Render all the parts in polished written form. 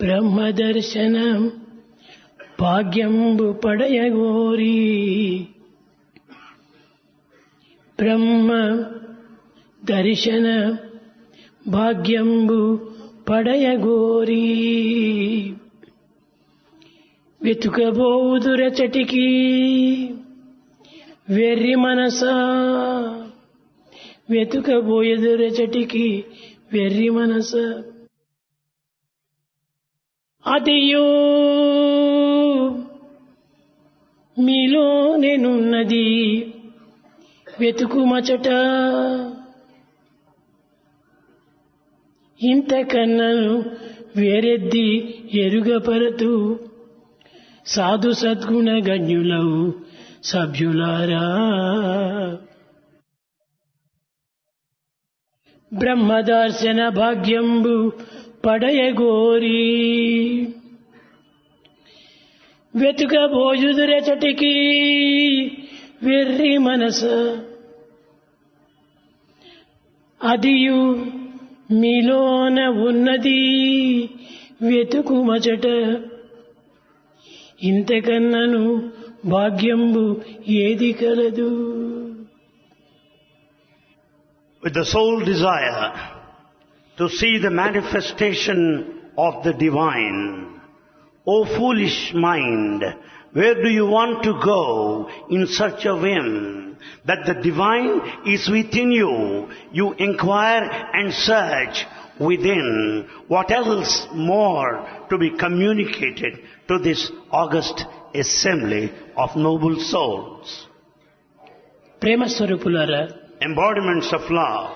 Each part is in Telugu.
బ్రహ్మదర్శనం భాగ్యంబు పడయగోరి బ్రహ్మ దర్శన భాగ్యంబు పడయగోరి వెతుకబోదురచటికి వెర్రి మనసా వెతుకబోయదురచటికి వెర్రి మనస అదియో మీలో నేనున్నది వెతుకుమచట ఇంతకన్నను వేరెద్ది ఎరుగపరతు సాధు సద్గుణ గణ్యులవు సభ్యులారా బ్రహ్మదర్శన భాగ్యంబు పడయగోరి వెతుకబోయుదురచటికి వెర్రి మనస అదియు మీలోన ఉన్నది వెతుకుమచట ఇంతకన్నను భాగ్యంబు ఏది కలదు. With the sole desire to see the manifestation of the divine, O foolish mind, where do you want to go in search of Him? That the divine is within you. You inquire and search within. What else more to be communicated to this august assembly of noble souls? ప్రేమ స్వరూపులారా, embodiments of love.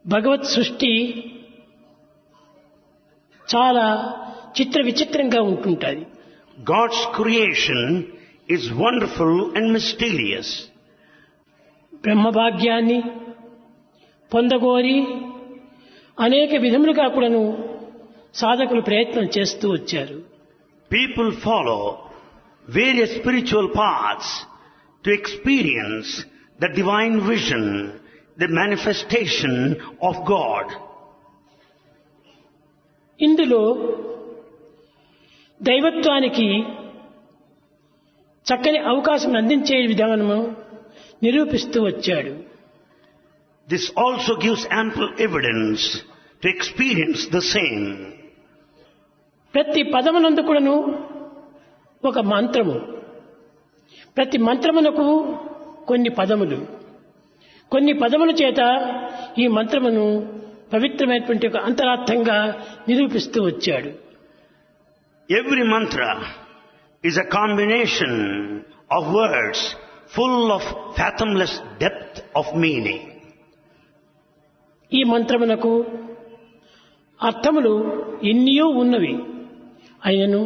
భగవత్ సృష్టి చాలా చిత్ర విచిత్రంగా ఉంటుంటుంది. God's creation is wonderful and mysterious. బ్రహ్మభాగ్యాన్ని పొందగోరి అనేక విధములుగా కూడాను సాధకులు ప్రయత్నం చేస్తూ వచ్చారు. People follow various spiritual paths to experience the divine vision, the manifestation of God. ఇందులో దైవత్వానికి చక్కని అవకాశం అందించే విధానము నిరూపిస్తూ వచ్చాడు. This also gives ample evidence to experience the same. ప్రతి పదమునందు కూడాను ఒక మంత్రము, ప్రతి మంత్రమునకు కొన్ని పదములు, కొన్ని పదముల చేత ఈ మంత్రమును పవిత్రమైనటువంటి ఒక అంతరార్థంగా నిరూపిస్తూ వచ్చాడు. Every mantra is a combination of words full of fathomless depth of meaning. ఈ మంత్రమునకు అర్థములు ఎన్నో ఉన్నవి. అయినను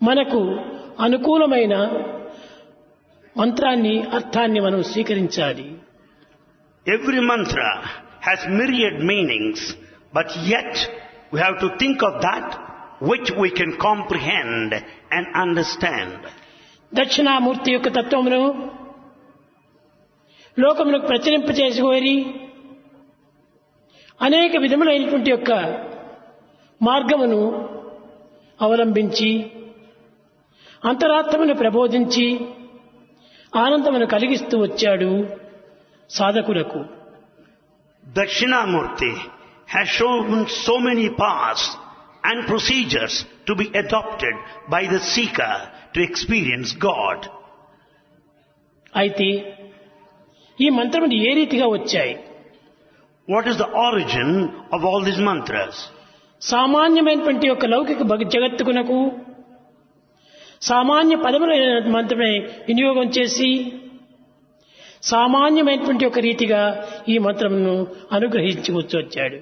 మనకు అనుకూలమైన మంత్రాన్ని, అర్థాన్ని మనం స్వీకరించాలి. Every mantra has myriad meanings, but yet we have to think of that which we can comprehend and understand. Dakshinamurthy యొక్క తత్వమును లోకమునకు ప్రచురింపచేసుకోరి అనేక విధములైనటువంటి యొక్క మార్గమును అవలంబించి అంతరాత్మను ప్రబోధించి ఆనందమును కలిగిస్తూ వచ్చాడు సాధకులకు. Dakshinamurti has shown so many paths and procedures to be adopted by the seeker to experience God. అయితే ఈ మంత్రములు ఏ రీతిగా వచ్చాయి? What is the origin of all these mantras? సామాన్యమైనటువంటి యొక్క లౌకిక జగత్తుకునకు సామాన్య పదములైన మంత్రమే వినియోగం చేసి సామాన్యమైనటువంటి ఒక రీతిగా ఈ మంత్రమును అనుగ్రహించుకొచ్చి వచ్చాడు.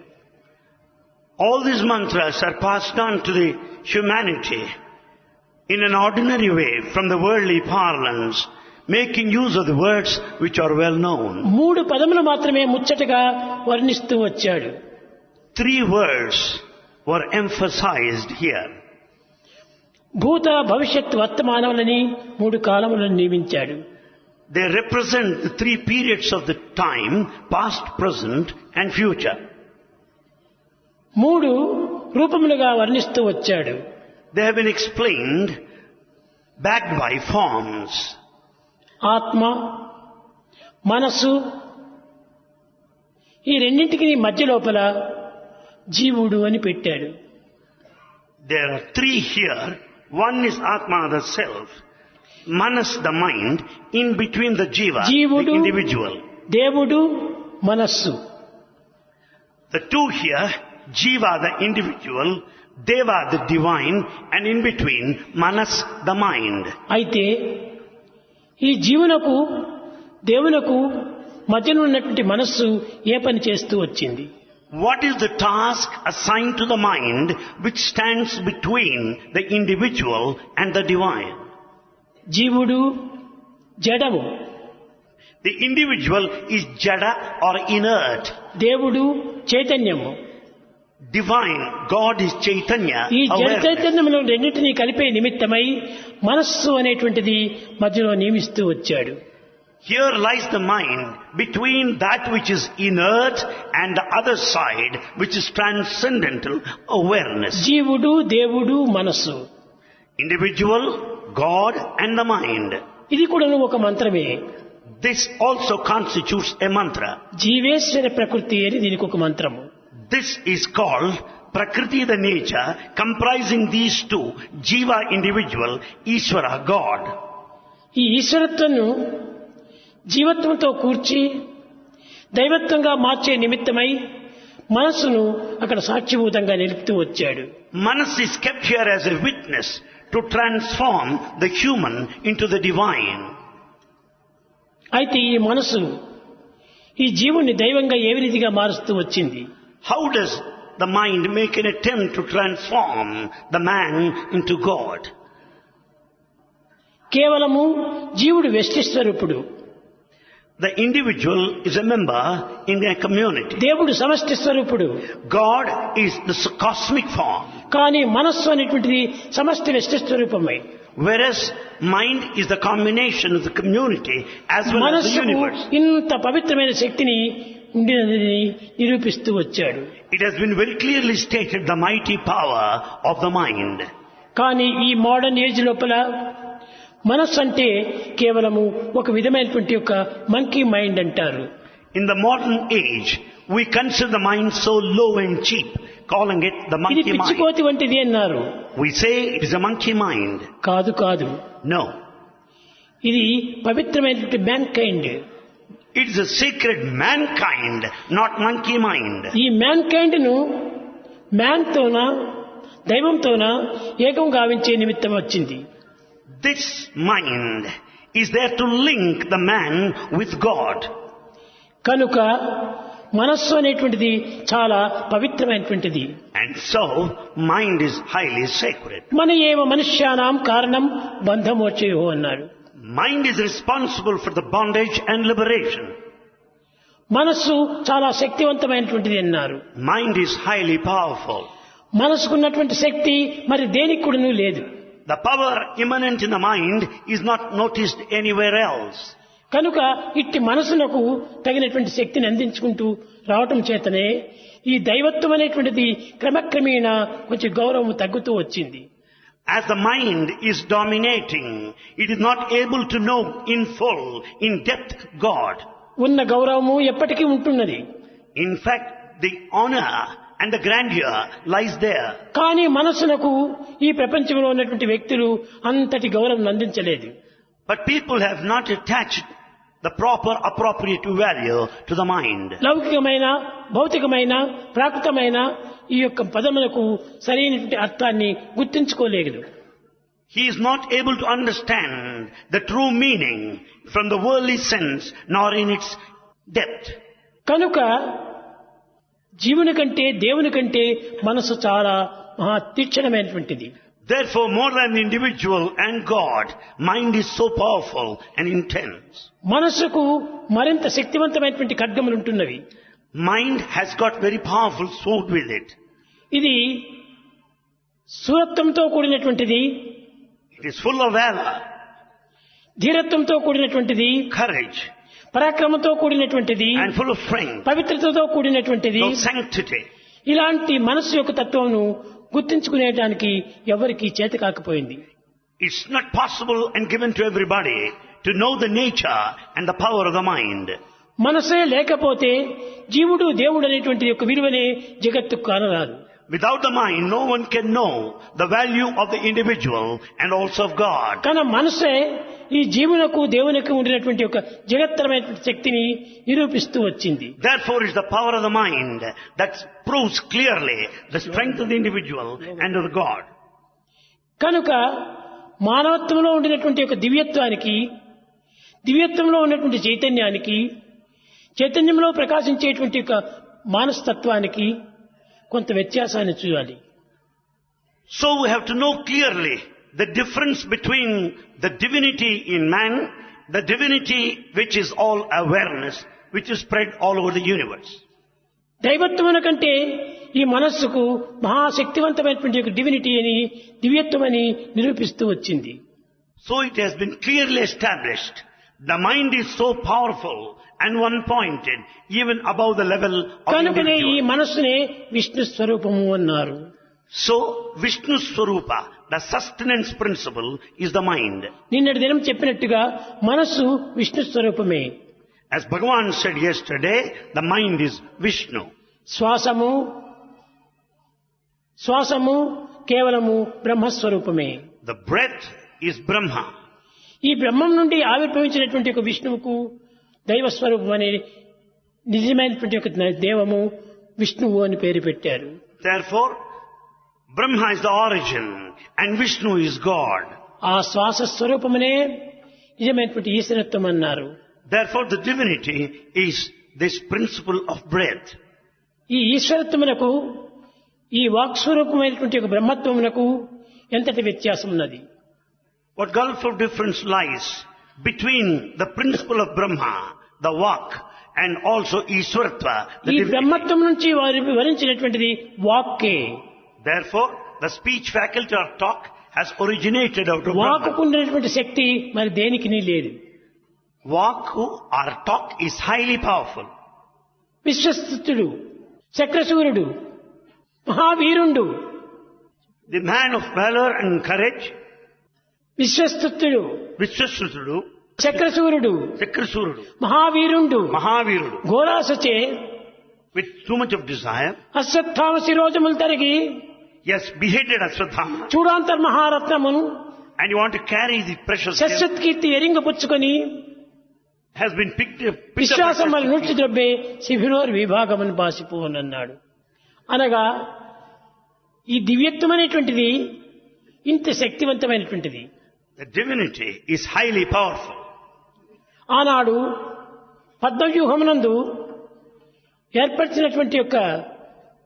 All these mantras are passed on to the humanity in an ordinary way from the worldly parlance, making use of the words which are well known. 3 పదములు మాత్రమే ముచ్చటగా వర్ణిస్తూ వచ్చాడు. 3 words were emphasized here. భూత భవిష్యత్ వర్తమానములని 3 కాలములను నియమించాడు. They represent the 3 periods of the time, past, present and future. 3 రూపములుగా వర్ణిస్తూ వచ్చాడు. They have been explained backed by forms. ఆత్మ, మనస్సు, ఈ రెండింటికి మధ్య లోపల జీవుడు అని పెట్టాడు. There are three here. One is Atma, the self. Manas, the mind. In between the Jiva, జీవుడు, the individual. దేవుడు, మనస్సు. The two here, Jiva, the individual, Deva, the divine, and in between, Manas, the mind. అయితే ఈ జీవునకు దేవునకు మధ్యన ఉన్నటువంటి మనస్సు ఏ పని చేస్తూ వచ్చింది? What is the task assigned to the mind which stands between the individual and the divine? జీవుడు జడము, The individual is jada or inert. దేవుడు చైతన్యము. Divine, God is Chaitanya, ఈ జడ awareness. చైతన్యములో రెండింటినీ కలిపే నిమిత్తమై మనస్సు అనేటువంటిది మధ్యలో నియమిస్తూ వచ్చాడు. Here lies the mind between that which is inert and the other side which is transcendental awareness. జీవుడు, దేవుడు, మనస్సు, Individual, God and the mind. ఇది కూడా ఒక మంత్రమే. This also constitutes a mantra. జీవేశ్వర ప్రకృతి అని దీనికి ఒక మంత్రము. This is called Prakriti, the nature, comprising these two, Jiva, individual, Ishvara, God. ఈ ఈశ్వరత్వను జీవత్వంతో కూర్చి దైవత్వంగా మార్చే నిమిత్తమై మనస్సును అక్కడ సాక్షిభూతంగా నిలుపుతూ వచ్చాడు. Manas is kept here as a witness to transform the human into the divine. అయితే ఈ మనస్సు ఈ జీవుణ్ణి దైవంగా ఏ రీతిగా మారుస్తూ వచ్చింది? How does the mind make an attempt to transform the man into God? కేవలము జీవుడు వ్యష్టి స్వరూపుడు, The individual is a member in a community. దేవుడు సమష్టి స్వరూపుడు. God is the cosmic form, కానీ మనస్సు అనేటువంటిది సమష్టి వ్యష్టి స్వరూపమై, whereas mind is the combination of the community as well as the మనస్సుకు universe. ఇంత పవిత్రమైన శక్తిని ఉండినదని నిరూపిస్తూ వచ్చాడు. It has been very clearly stated the mighty power of the mind. కానీ ఈ మోడర్న్ ఏజ్ లోపల మనస్సు అంటే కేవలము ఒక విధమైనటువంటి ఒక మంకీ మైండ్ అంటారు. In the modern age, we consider the mind so low and cheap, calling it the ఇది monkey mind. పిచ్చికోతి వంటిది అన్నారు. We say it is a monkey mind. కాదు కాదు, No. ఇది పవిత్రమైనటువంటి man kind. It is a sacred mankind, not monkey mind. ఈ మ్యాన్ కైండ్ ను మ్యాన్ తోన దైవంతోన ఏకం గావించే నిమిత్తం వచ్చింది. This mind is there to link the man with God. కనుక మనస్సు అనేటువంటిది చాలా పవిత్రమైనటువంటిది. And so, mind is highly sacred. మన ఏవ మనుష్యానాం కారణం బంధమోచయో అన్నాడు. Mind is responsible for the bondage and liberation. మనస్సు చాలా శక్తివంతమైనటువంటిది అన్నారు. Mind is highly powerful. మనసుకున్నటువంటి శక్తి మరి దేనికి కూడాను లేదు. The power immanent in the mind is not noticed anywhere else. కనుక ఇట్టి మనసునకు తగినటువంటి శక్తిని అందించుకుంటూ రావటం చేతనే ఈ దైవత్వం అనేటువంటిది క్రమక్రమేణా కొంచెం గౌరవం తగ్గుతూ వచ్చింది. As the mind is dominating, it is not able to know in full, in depth, God. ఉన్న గౌరవము ఎప్పటికీ ఉంటున్నది. In fact, the honor and the grandeur lies there. కానీ మనసునకు ఈ ప్రపంచంలో ఉన్నటువంటి వ్యక్తులు అంతటి గౌరవం అందించలేదు. But people have not attached the proper appropriate value to the mind. లౌకికమైన, భౌతికమైన, ప్రాకృతమైన ఈ యొక్క పదములకు సరైనటువంటి అర్థాన్ని గుర్తించుకోలేదు. He is not able to understand the true meaning from the worldly sense nor in its depth. కనుక జీవుని కంటే దేవుని కంటే మనసు చాలా మహా తీక్షణమైనటువంటిది. Therefore, more than the individual and God, mind is so powerful and intense. మనసుకు మరింత శక్తివంతమైనటువంటి ఖడ్గములు ఉంటున్నవి. Mind has got very powerful sword with it. ఇది శూరత్వంతో కూడినటువంటిది, It is full of valor, ధీరత్వంతో కూడినటువంటిది, courage, పరాక్రమంతో కూడినటువంటిది, and full of strength, పవిత్రతతో కూడినటువంటిది. of sanctity. ఇలాంటి మనస్సు యొక్క తత్వమును గుర్తించుకునేటానికి ఎవరికీ చేత కాకపోయింది. It's not possible and given to everybody to know the nature and the power of the mind. మనసే లేకపోతే జీవుడు దేవుడు అనేటువంటి యొక్క విలువనే జగత్తుకు కానరాదు. Without the mind, no one can know the value of the individual and also of God. కానీ మనసే ఈ జీవునకు దేవునికి ఉండినటువంటి ఒక జగత్తరమైనటువంటి శక్తిని నిరూపిస్తూ వచ్చింది. Therefore, it's the power of the mind that proves clearly the strength of the individual and of God. కనుక మానవత్వంలో ఉండినటువంటి ఒక దివ్యత్వానికి, దివ్యత్వంలో ఉన్నటువంటి చైతన్యానికి, చైతన్యంలో ప్రకాశించేటువంటి ఒక మానసతత్వానికి కొంత వ్యత్యాసాన్ని చూడాలి. So we have to know clearly the difference between the divinity in man, the divinity which is all awareness, which is spread all over the universe. దైవత్వమున కంటే ఈ మనస్సుకు మహాశక్తివంతమైనటువంటి ఒక డివినిటీ అని, దివ్యత్వం అని నిరూపిస్తూ వచ్చింది. So it has been clearly established. The mind is so powerful and one-pointed, even above the level of కనుకనే ఈ individual. మనస్సునే విష్ణు స్వరూపము అన్నారు. So Vishnu Swarupa, the sustenance principle, is the mind. నిన్నటి దినం చెప్పినట్టుగా మనస్సు విష్ణు స్వరూపమే. As Bhagavan said yesterday, the mind is Vishnu. శ్వాసము కేవలము బ్రహ్మస్వరూపమే. The breath is Brahma. ఈ బ్రహ్మం నుండి ఆవిర్భవించినటువంటి ఒక విష్ణువుకు దైవస్వరూపం అనే నిజమైనటువంటి ఒక దేవము విష్ణువు అని పేరు పెట్టారు. Therefore, Brahma is the origin and Vishnu is God. ఆ శ్వాస స్వరూపమనే నిజమైనటువంటి ఈశ్వరత్వం అన్నారు. Therefore, the divinity is this principle of breath. ఈ ఈశ్వరత్వమునకు, ఈ వాక్ స్వరూపమైనటువంటి ఒక బ్రహ్మత్వమునకు ఎంతటి వ్యత్యాసం ఉన్నది. What gulf of difference lies between the principle of Brahma, the Vak, and also Ishwaratva, the ఈ divinity. బ్రహ్మత్వం నుంచి వారు వివరించినటువంటిది వాక్కే. Therefore, the speech faculty or talk has originated out of Brahma. వాక్కు ఉండేటువంటి శక్తి మరి దేనికి లేదు. Vak or talk is highly powerful. విశ్వస్తుడు, చక్రశూరుడు, మహావీరుండు, The man of valor and courage, విశ్వస్తుడు, Vishwasrutudu, చక్రశూరుడు, Chakrasurudu, మహావీరుండు, Mahavirudu, ఘోరాసచే with too much of desire, Ashwatthama శిరోజములు తరిగి yes, beheaded Ashwatthama, చూడాంతర్ మహారత్నమును and you want to carry the precious gem, శశ్వత్కీర్తి ఎరింగపుచ్చుకొని has been picked up విశ్వాసం వల్ల by నూర్చి ద్రబ్బే శిబిరోర్ విభాగమని బాసిపోనన్నాడు. అనగా ఈ దివ్యత్వం అనేటువంటిది ఇంత శక్తివంతమైనటువంటిది. The divinity is highly powerful. ఆనాడు పద్మవ్యూహమునందు ఏర్పరిచినటువంటి యొక్క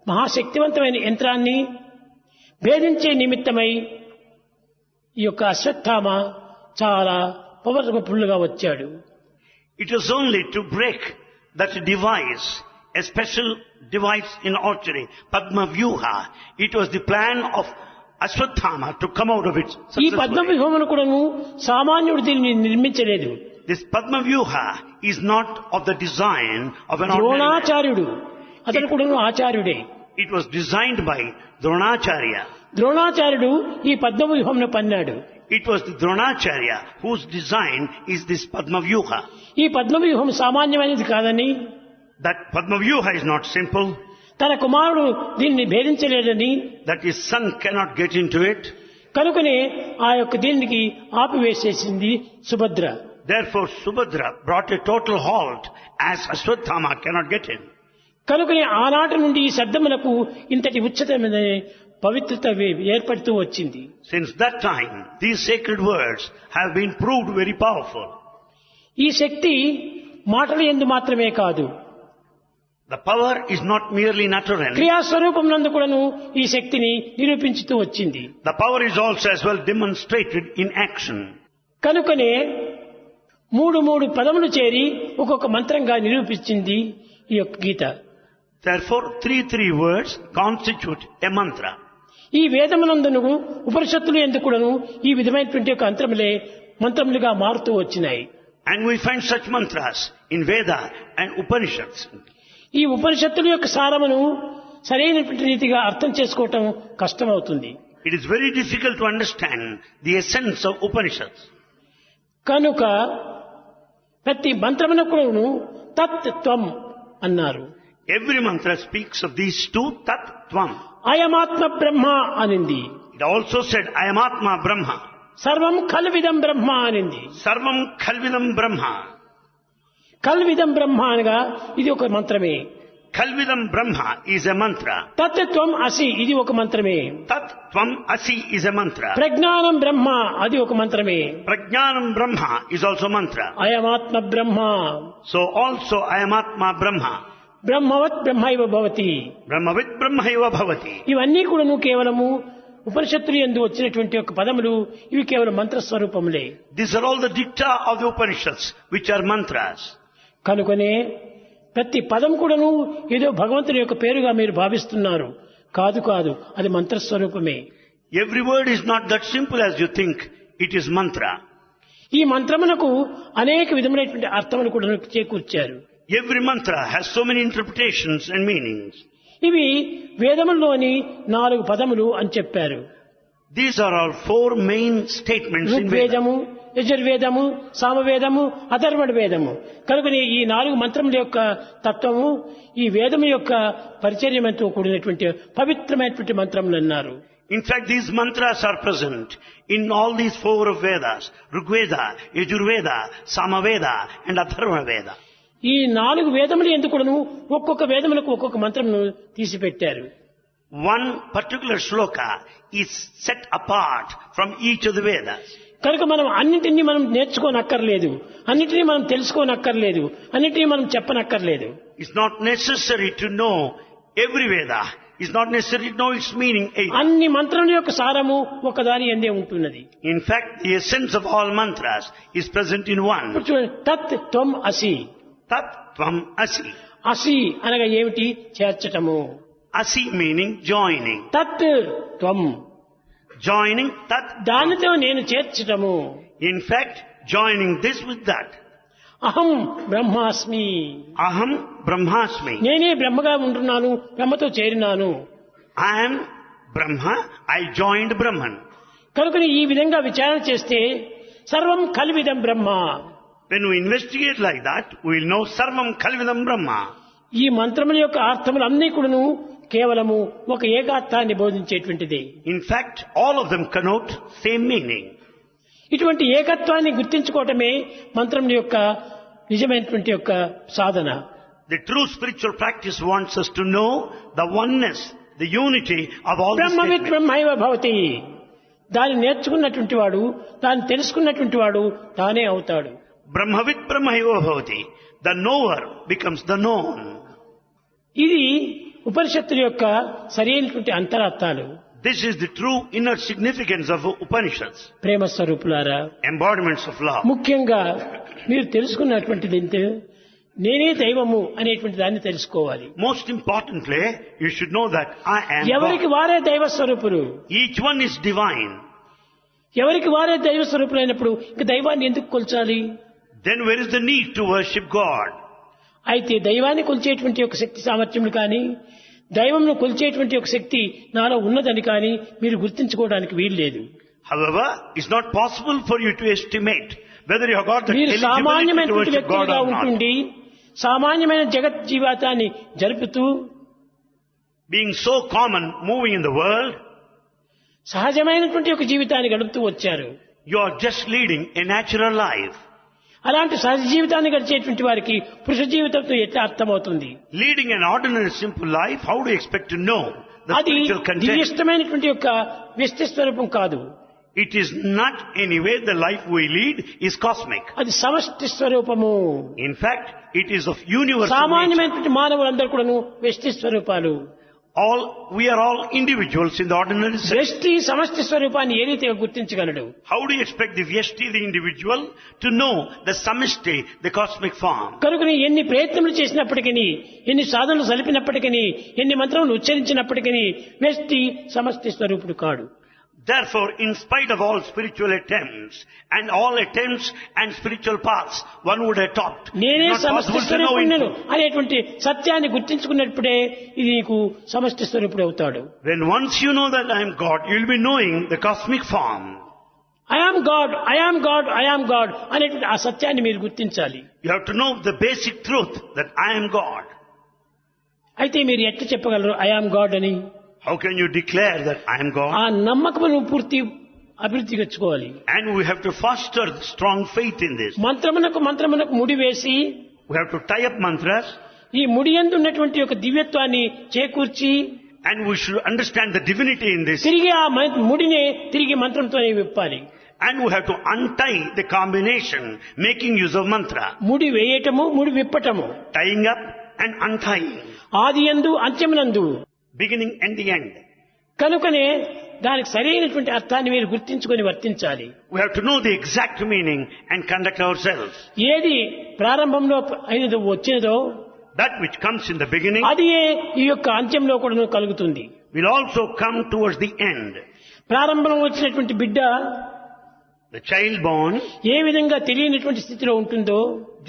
మహాశక్తివంతమైన యంత్రాన్ని భేదించే నిమిత్తమై ఈ యొక్క అశ్వత్థామ చాలా పవర్ఫుల్గా వచ్చాడు. It was only to break that device, a special device in archery, Padma Vyuha. It was the plan of Ashwatthama to come out of it ఈ successfully. పద్మవ్యూహమును కూడాను సామాన్యుడు దీన్ని నిర్మించలేదు. This Padma Vyuha is not of the design of an ordinary man. ద్రోణాచార్యుడు, అతను కూడాను ఆచార్యుడే. It was designed by Dronacharya. ద్రోణాచార్యుడు ఈ పద్మవ్యూహమును పన్నాడు. It was the Dronacharya whose design is this Padma Vyuha. ఈ పద్మవ్యూహం సామాన్యమైనది కాదని, That Padma Vyuha is not simple, తన కుమారుడు దీన్ని భేదించలేడని, that his son cannot get into it. కనుకనే ఆ యొక్క దీనికి ఆపివేసేసింది Subhadra. Therefore, Subhadra brought a total halt as Ashwatthama cannot get in. కనుకనే ఆనాటి నుండి ఈ శబ్దములకు ఇంతటి ఉచ్ఛతమైన పవిత్రత ఏర్పడుతూ వచ్చింది. Since that time, these sacred words have been proved very powerful. ఈ శక్తి మాటల యందు మాత్రమే కాదు, The power is not merely in utterance. క్రియాస్వరూపం నందు కూడాను ఈ శక్తిని నిరూపించుతూ వచ్చింది. The power is also as well demonstrated in action. కనుకనే మూడు పదములు చేరి ఒక్కొక్క మంత్రంగా నిరూపించింది ఈ యొక్క గీత. Therefore, three words constitute a mantra. ఈ వేదమునందును ఉపనిషత్తులు ఎందుకు కూడాను ఈ విధమైనటువంటి యొక్క మంత్రములుగా మారుతూ వచ్చినాయి. And we find such mantras in Veda and Upanishads. ఈ ఉపనిషత్తుల యొక్క సారమును సరైనటువంటి రీతిగా అర్థం చేసుకోవటం కష్టమవుతుంది. It is very difficult to understand the essence of Upanishads. కనుక ప్రతి మంత్రమునకును తత్ త్వం అన్నారు. Every mantra speaks of these two, Tat, Tvam. అయమాత్మ బ్రహ్మ అనింది. It also said, I am Atma Brahma. సర్వం కల్విదం బ్రహ్మ అనింది. Sarvam Khalvidam Brahma. కల్విదం బ్రహ్మ అనగా ఇది ఒక మంత్రమే. Khalvidam Brahma is a mantra. తత్ త్వం అసి ఇది ఒక మంత్రమే. Tat, Tvam, Asi is a mantra. ప్రజ్ఞానం బ్రహ్మ అది ఒక మంత్రమే. Prajnanam Brahma is also mantra. అయమాత్మ Brahma So also, I am Atma Brahma. బ్రహ్మవత్ బ్రహ్మైవ Bhavati. Brahmavit Brahmaiva Bhavati. ఇవన్నీ కూడాను కేవలము ఉపనిషత్తులు యందు వచ్చినటువంటి యొక్క పదములు. ఇవి కేవలం మంత్రస్వరూపములే. These are all the dicta of the Upanishads, which are mantras. కనుకనే ప్రతి పదం కూడాను ఏదో భగవంతుని యొక్క పేరుగా మీరు భావిస్తున్నారు. కాదు కాదు, అది మంత్రస్వరూపమే. Every word is not that simple as you think. It is mantra. ఈ మంత్రమునకు అనేక విధములైనటువంటి అర్థములు కూడా చేకూర్చారు. Every mantra has so many interpretations and meanings. ఇవి వేదముల్లోని 4 పదములు అని చెప్పారు. These are all 4 main statements in Veda. ఋగ్వేదము, యజుర్వేదము, సామవేదము, Atharvana వేదము. కనుకనే ఈ 4 మంత్రముల యొక్క తత్వము ఈ వేదము యొక్క పరిచర్యమంతో కూడినటువంటి పవిత్రమైనటువంటి మంత్రములు అన్నారు. In fact, these mantras are present in all these 4 of Vedas: Rigveda, Yajurveda, Samaveda and Atharvana Veda. ఈ 4 వేదములు ఎందుకును ఒక్కొక్క వేదములకు ఒక్కొక్క మంత్రమును తీసిపెట్టారు. One particular shloka is set apart from each of the Vedas. కనుక మనం అన్నింటినీ మనం నేర్చుకోనక్కర్లేదు, అన్నింటినీ మనం తెలుసుకోనక్కర్లేదు, అన్నింటినీ మనం చెప్పనక్కర్లేదు. It's not necessary to know every Veda. It's not necessary to know its meaning either. అన్ని మంత్రముల యొక్క సారము ఒకదాని యందే ఉంటున్నది. In fact, the essence of all mantras is present in one. ఇప్పుడు చూడండి, తత్ త్వం అసి. Tat, Tvam, Asi. అసి అనగా ఏమిటి? చేర్చటము. Asi meaning joining. తత్ త్వం, Joining Tat. దానితో నేను చేర్చటము. In fact, joining this with that. అహం బ్రహ్మాస్మి, Aham Brahmasmi. నేనే బ్రహ్మగా ఉంటున్నాను, బ్రహ్మతో చేరినాను. I am Brahma. I joined Brahman. కనుక ఈ విధంగా విచారణ చేస్తే సర్వం కల్విదం బ్రహ్మ. When we investigate like that, we will know Sarvam Khalvidam Brahma. ఈ మంత్రముల యొక్క అర్థములు అన్నీ కూడాను కేవలము ఒక ఏకార్థాన్ని బోధించేటువంటిది. In fact, all of them connote same meaning. ఇటువంటి ఏకత్వాన్ని గుర్తించుకోవటమే మంత్రముల యొక్క నిజమైనటువంటి యొక్క సాధన. The true spiritual practice wants us to know the oneness, the unity of all the బ్రహ్మవిత్ statements. బ్రహ్మైవ భవతి. దాన్ని నేర్చుకున్నటువంటి వాడు, దాన్ని తెలుసుకున్నటువంటి వాడు తానే అవుతాడు. Brahmavit Brahmaiva Bhavati. The knower becomes the known. ఇది ఉపనిషత్తుల యొక్క సరైనటువంటి అంతరార్థాలు. This is the true inner significance of Upanishads, ప్రేమ స్వరూపులారా, embodiments of love. ముఖ్యంగా మీరు తెలుసుకున్నటువంటిది ఏంటి? నేనే దైవము అనేటువంటి దాన్ని తెలుసుకోవాలి. Most importantly, you should know that I am ఎవరికి God. వారే దైవ స్వరూపులు. Each one is divine. ఎవరికి వారే దైవ స్వరూపులైనప్పుడు ఇంక దైవాన్ని ఎందుకు కొల్చాలి? Then where is the need to worship God? అయితే దైవాన్ని కొలిచేటువంటి ఒక శక్తి సామర్థ్యములు కానీ, దైవంను కొలిచేటువంటి ఒక శక్తి నాలో ఉన్నదని కానీ మీరు గుర్తించుకోవడానికి వీల్లేదు. However, it's not possible for you to estimate whether you have got the మీరు eligibility to సామాన్యమైనటువంటి worship God వ్యక్తులుగా or not. ఉంటుండి సామాన్యమైన జగత్ జీవితాన్ని జరుపుతూ Being so common, moving in the world, సహజమైనటువంటి ఒక జీవితాన్ని గడుపుతూ వచ్చారు. you are just leading a natural life. అలాంటి సహజ జీవితాన్ని గడిచేటువంటి వారికి పురుష జీవితంతో ఎట్లా అర్థమవుతుంది? Leading an ordinary simple life, how do you expect to know the అది spiritual content? దివ్యష్టమైనటువంటి యొక్క వ్యక్తి స్వరూపం కాదు. It is not anyway the life we lead is cosmic. అది సమష్టి స్వరూపము. In fact, it is of universal nature. సామాన్యమైనటువంటి మానవులందరూ కూడాను వ్యక్తి స్వరూపాలు. We are all individuals in the ordinary sense. వ్యక్తి సమష్టి స్వరూపాన్ని ఏ రీతిగా గుర్తించగలడు? How do you expect the Vyashti, the individual, to know the Samishti, the cosmic form? కనుకని ఎన్ని ప్రయత్నములు చేసినప్పటికీ, ఎన్ని సాధనలు సలిపినప్పటికీ, ఎన్ని మంత్రములు ఉచ్చరించినప్పటికీ వ్యక్తి సమష్టి స్వరూపుడు కాడు. Therefore, in spite of all spiritual attempts and all attempts and spiritual paths one would adopt, నేనే it's not సమష్టి possible to know స్వరూపుణ్ణి in అనేటువంటి సత్యాన్ని గుర్తించుకున్నప్పుడే ఇది నీకు సమష్టి స్వరూపుడు అవుతాడు. When once you know that I am God, you will be knowing the cosmic form. I am God, I am God, I am God అనేటువంటి ఆ సత్యాన్ని మీరు గుర్తించాలి. You have to know the basic truth that I am God. అయితే మీరు ఎట్లా చెప్పగలరు ఐ ఆమ్ గాడ్ అని? How can you declare that I am God? ఆ నమ్మకమును పూర్తి అభివృద్ధి తెచ్చుకోవాలి. And we have to foster strong faith in this. మంత్రమునకు ముడి వేసి We have to tie up mantras, ఈ ముడియందు ఉన్నటువంటి యొక్క దివ్యత్వాన్ని చేకూర్చి and we should understand the divinity in this. తిరిగి ఆ ముడిని తిరిగి మంత్రంతోనే విప్పాలి. And we have to untie the combination, making use of mantra. ముడి వేయటము, ముడి విప్పటము, Tying up and untying. ఆదియందు అంత్యమునందు. Beginning and the end. కనుకనే దానికి సరైనటువంటి అర్థాన్ని మీరు గుర్తించుకొని వర్తించాలి. We have to know the exact meaning and conduct ourselves. ఏది ప్రారంభంలో అయినదో వచ్చినదో That which comes in the beginning అది ఈ యొక్క అంత్యంలో కూడా కలుగుతుంది. will also come towards the end. ప్రారంభంలో వచ్చినటువంటి బిడ్డ The child born, ఏ విధంగా తెలియనటువంటి స్థితిలో ఉంటుందో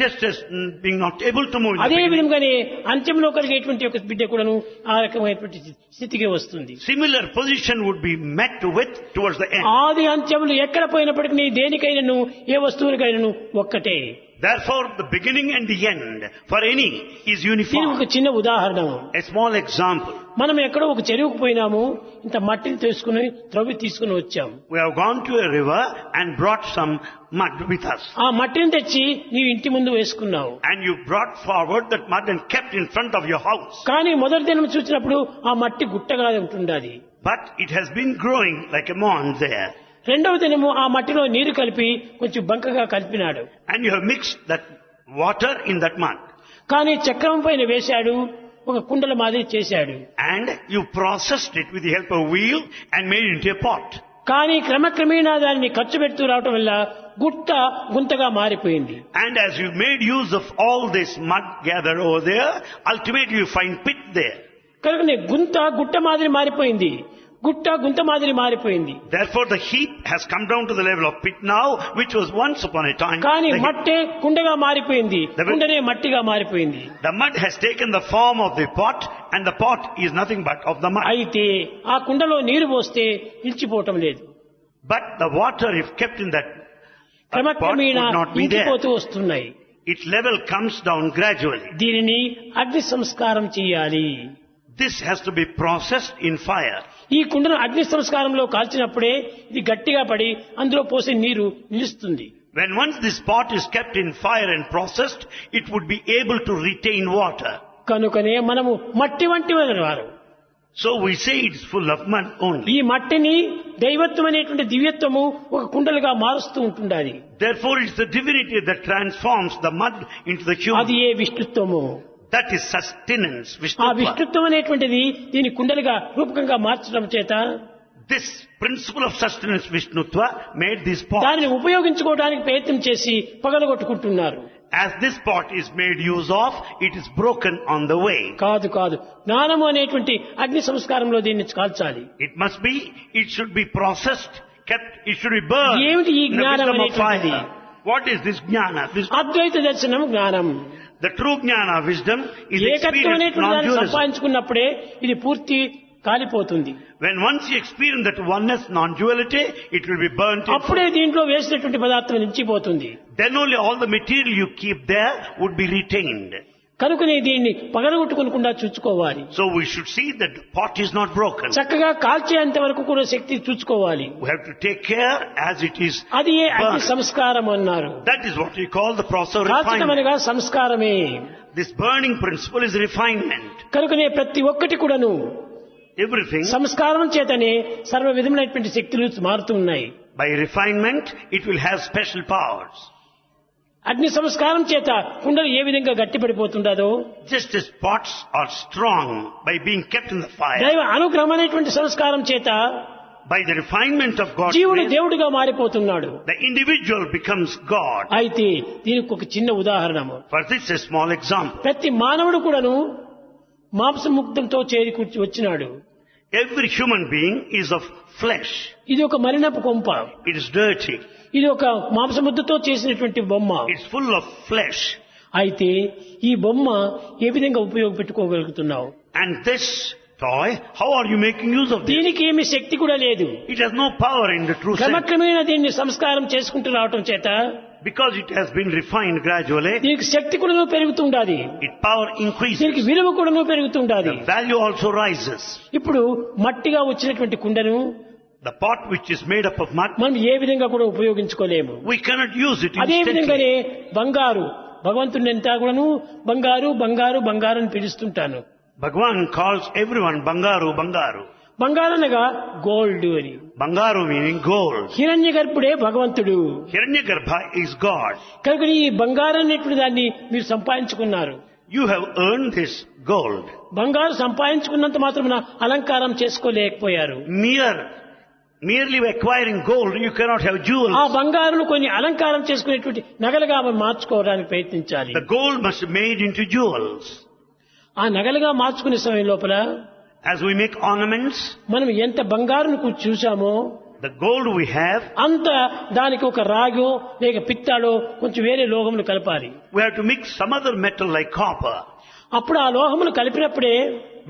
just as being not able to move in the అదే beginning, విధంగానే అంత్యంలో కలిగేటువంటి ఒక బిడ్డ కూడాను ఆ రకమైనటువంటి స్థితికి వస్తుంది. similar position would be met with towards the end. ఆది అంత్యములు ఎక్కడ పోయినప్పటికీ దేనికైనాను ఏ వస్తువునికైనాను ఒక్కటే. Therefore, the beginning and the end for any is దీనికి uniform. ఒక చిన్న ఉదాహరణ. A small example. మనం ఎక్కడో ఒక చెరువుకు పోయినాము, ఇంత మట్టిని తీసుకుని త్రవ్వి తీసుకుని వచ్చాము. We have gone to a river and brought some mud with us. ఆ మట్టిని తెచ్చి నీవు ఇంటి ముందు వేసుకున్నావు. And you brought forward that mud and kept in front of your house. కానీ మొదటి దినం చూసినప్పుడు ఆ మట్టి గుట్టగా ఉంటుండాలి. But it has been growing like a mound there. రెండవ దినము ఆ మట్టిలో నీరు కలిపి కొంచెం బంకగా కలిపినాడు. And you have mixed that water in that mud. కానీ చక్రం పైన వేశాడు, ఒక కుండల మాదిరి చేశాడు. And you processed it with the help of wheel and made it into a pot. కానీ క్రమక్రమేణా దానిని ఖర్చు పెడుతూ రావటం వల్ల గుంతగా మారిపోయింది. And as you made use of all this mud gathered over there, ultimately you find pit there. కనుక గుట్ట మాదిరి మారిపోయింది, గుంత మాదిరి మారిపోయింది. Therefore the heap has come down to the level of pit now, which was once upon a time. కానీ the మట్టే కుండగా మారిపోయింది, కుండనే మట్టిగా మారిపోయింది. The mud has taken the form of the pot, and the pot is nothing but of the mud. అయితే ఆ కుండలో నీరు పోస్తే నిలిచిపోవటం లేదు. But the water, if kept in that pot, క్రమక్రమేణా would not be there. ఇంకిపోతూ వస్తున్నాయి. Its level comes down gradually. దీనిని అగ్ని సంస్కారం చేయాలి. This has to be processed in fire. ఈ కుండను అగ్ని సంస్కారంలో కాల్చినప్పుడే ఇది గట్టిగా పడి అందులో పోసే నీరు నిలుస్తుంది. When once this pot is kept in fire and processed, it would be able to retain water. కనుకనే మనము మట్టి వంటి వారు. So we say it's full of mud only. ఈ మట్టిని దైవత్వం అనేటువంటి దివ్యత్వము ఒక కుండలుగా మారుస్తూ ఉంటుండాలి. Therefore it's the divinity that transforms the mud into the అది human. A విష్ణుత్వము. That is sustenance, ఆ Vishnutva. విష్ణుత్వం అనేటువంటిది దీని కుండలుగా రూపకంగా మార్చడం చేత This principle of sustenance, Vishnutva, made this pot. దానిని ఉపయోగించుకోవడానికి ప్రయత్నం చేసి పగలగొట్టుకుంటున్నారు. As this pot is made use of, it is broken on the way. కాదు జ్ఞానము అనేటువంటి అగ్ని సంస్కారంలో దీన్ని కాల్చాలి. It should be processed, kept, it should be burned ఏమిటి ఈ in the జ్ఞానం wisdom of అనేటువంటిది? fire. What is this jnana? అద్వైత దర్శనం జ్ఞానం. The true jnana, wisdom, is ఏకత్వం experience, అనేటువంటి దాన్ని non-dualism. సంపాదించుకున్నప్పుడే ఇది పూర్తి కాలిపోతుంది. When once you experience that oneness, non-duality, it will be burnt in అప్పుడే దీంట్లో వేసినటువంటి పదార్థం నిలిచిపోతుంది. Then only all the material you keep there would be retained. కనుకనే దీన్ని పగలగొట్టుకోకుండా చూసుకోవాలి. So we should see that the pot is not broken. చక్కగా కాల్చేంత వరకు కూడా శక్తి చూసుకోవాలి. We have to take care as it is అది అగ్ని burned. సంస్కారం అన్నారు. That is what we call the process of కాల్చడం refinement. అనగా సంస్కారమే. This burning principle is refinement. కనుకనే ప్రతి ఒక్కటి కూడాను Everything, సంస్కారం చేతనే సర్వ విధములైనటువంటి శక్తులు మారుతూ ఉన్నాయి. by refinement, it will have special powers. అగ్ని సంస్కారం చేత కుండలు ఏ విధంగా గట్టిపడిపోతుండదో, Just as pots are strong by being kept in the fire, దైవ అనుగ్రహం అనేటువంటి సంస్కారం చేత by the refinement of God's జీవుడు grace, దేవుడిగా మారిపోతున్నాడు. the individual becomes God. అయితే దీనికి ఒక చిన్న ఉదాహరణము. For this, a small example. ప్రతి మానవుడు కూడాను మాంసముక్తంతో చేరి వచ్చినాడు. Every human being is of flesh. ఇది ఒక మలినపు కొంప, It is dirty. ఇది ఒక మాంసముద్దతో చేసినటువంటి బొమ్మ. It's full of flesh. అయితే ఈ బొమ్మ ఏ విధంగా ఉపయోగపెట్టుకోగలుగుతున్నావు? And this toy, how are you making use of this? దీనికి ఏమి శక్తి కూడా లేదు. It has no power in the true sense. క్రమక్రమేణా దీన్ని సంస్కారం చేసుకుంటూ రావటం చేత Because it has been refined gradually, దీనికి శక్తి కూడా పెరుగుతుండాలి, its power increases. దీనికి విలువ కూడా పెరుగుతుండాలి. The value also rises. ఇప్పుడు మట్టిగా వచ్చినటువంటి కుండను The pot which is made up of mud, మనం ఏ విధంగా కూడా ఉపయోగించుకోలేము. we cannot use it అదే instantly. విధంగానే బంగారు, భగవంతుని ఎంత కూడాను బంగారు బంగారు బంగారు అని పిలుస్తుంటాను. Bhagwan calls everyone Bangaru, Bangaru. బంగారు అనగా గోల్డ్ అని. Bangaru meaning gold. హిరణ్య గర్భుడే భగవంతుడు. Hiranyagarbha is God. కనుక ఈ బంగారు అనేటువంటి దాన్ని మీరు సంపాదించుకున్నారు. You have earned this gold. బంగారు సంపాదించుకున్నంత మాత్రమున అలంకారం చేసుకోలేకపోయారు. Merely acquiring gold, you cannot have jewels. ఆ బంగారును కొన్ని అలంకారం చేసుకునేటువంటి నగలుగా మార్చుకోవడానికి ప్రయత్నించాలి. The gold must be made into jewels. ఆ నగలుగా మార్చుకునే సమయం లోపల As we make ornaments, మనం ఎంత బంగారును చూసామో the gold we have, అంత దానికి ఒక రాగో లేక పిత్తాడో కొంచెం వేరే లోహములు కలపాలి. we have to mix some other metal like copper. అప్పుడు ఆ లోహములు కలిపినప్పుడే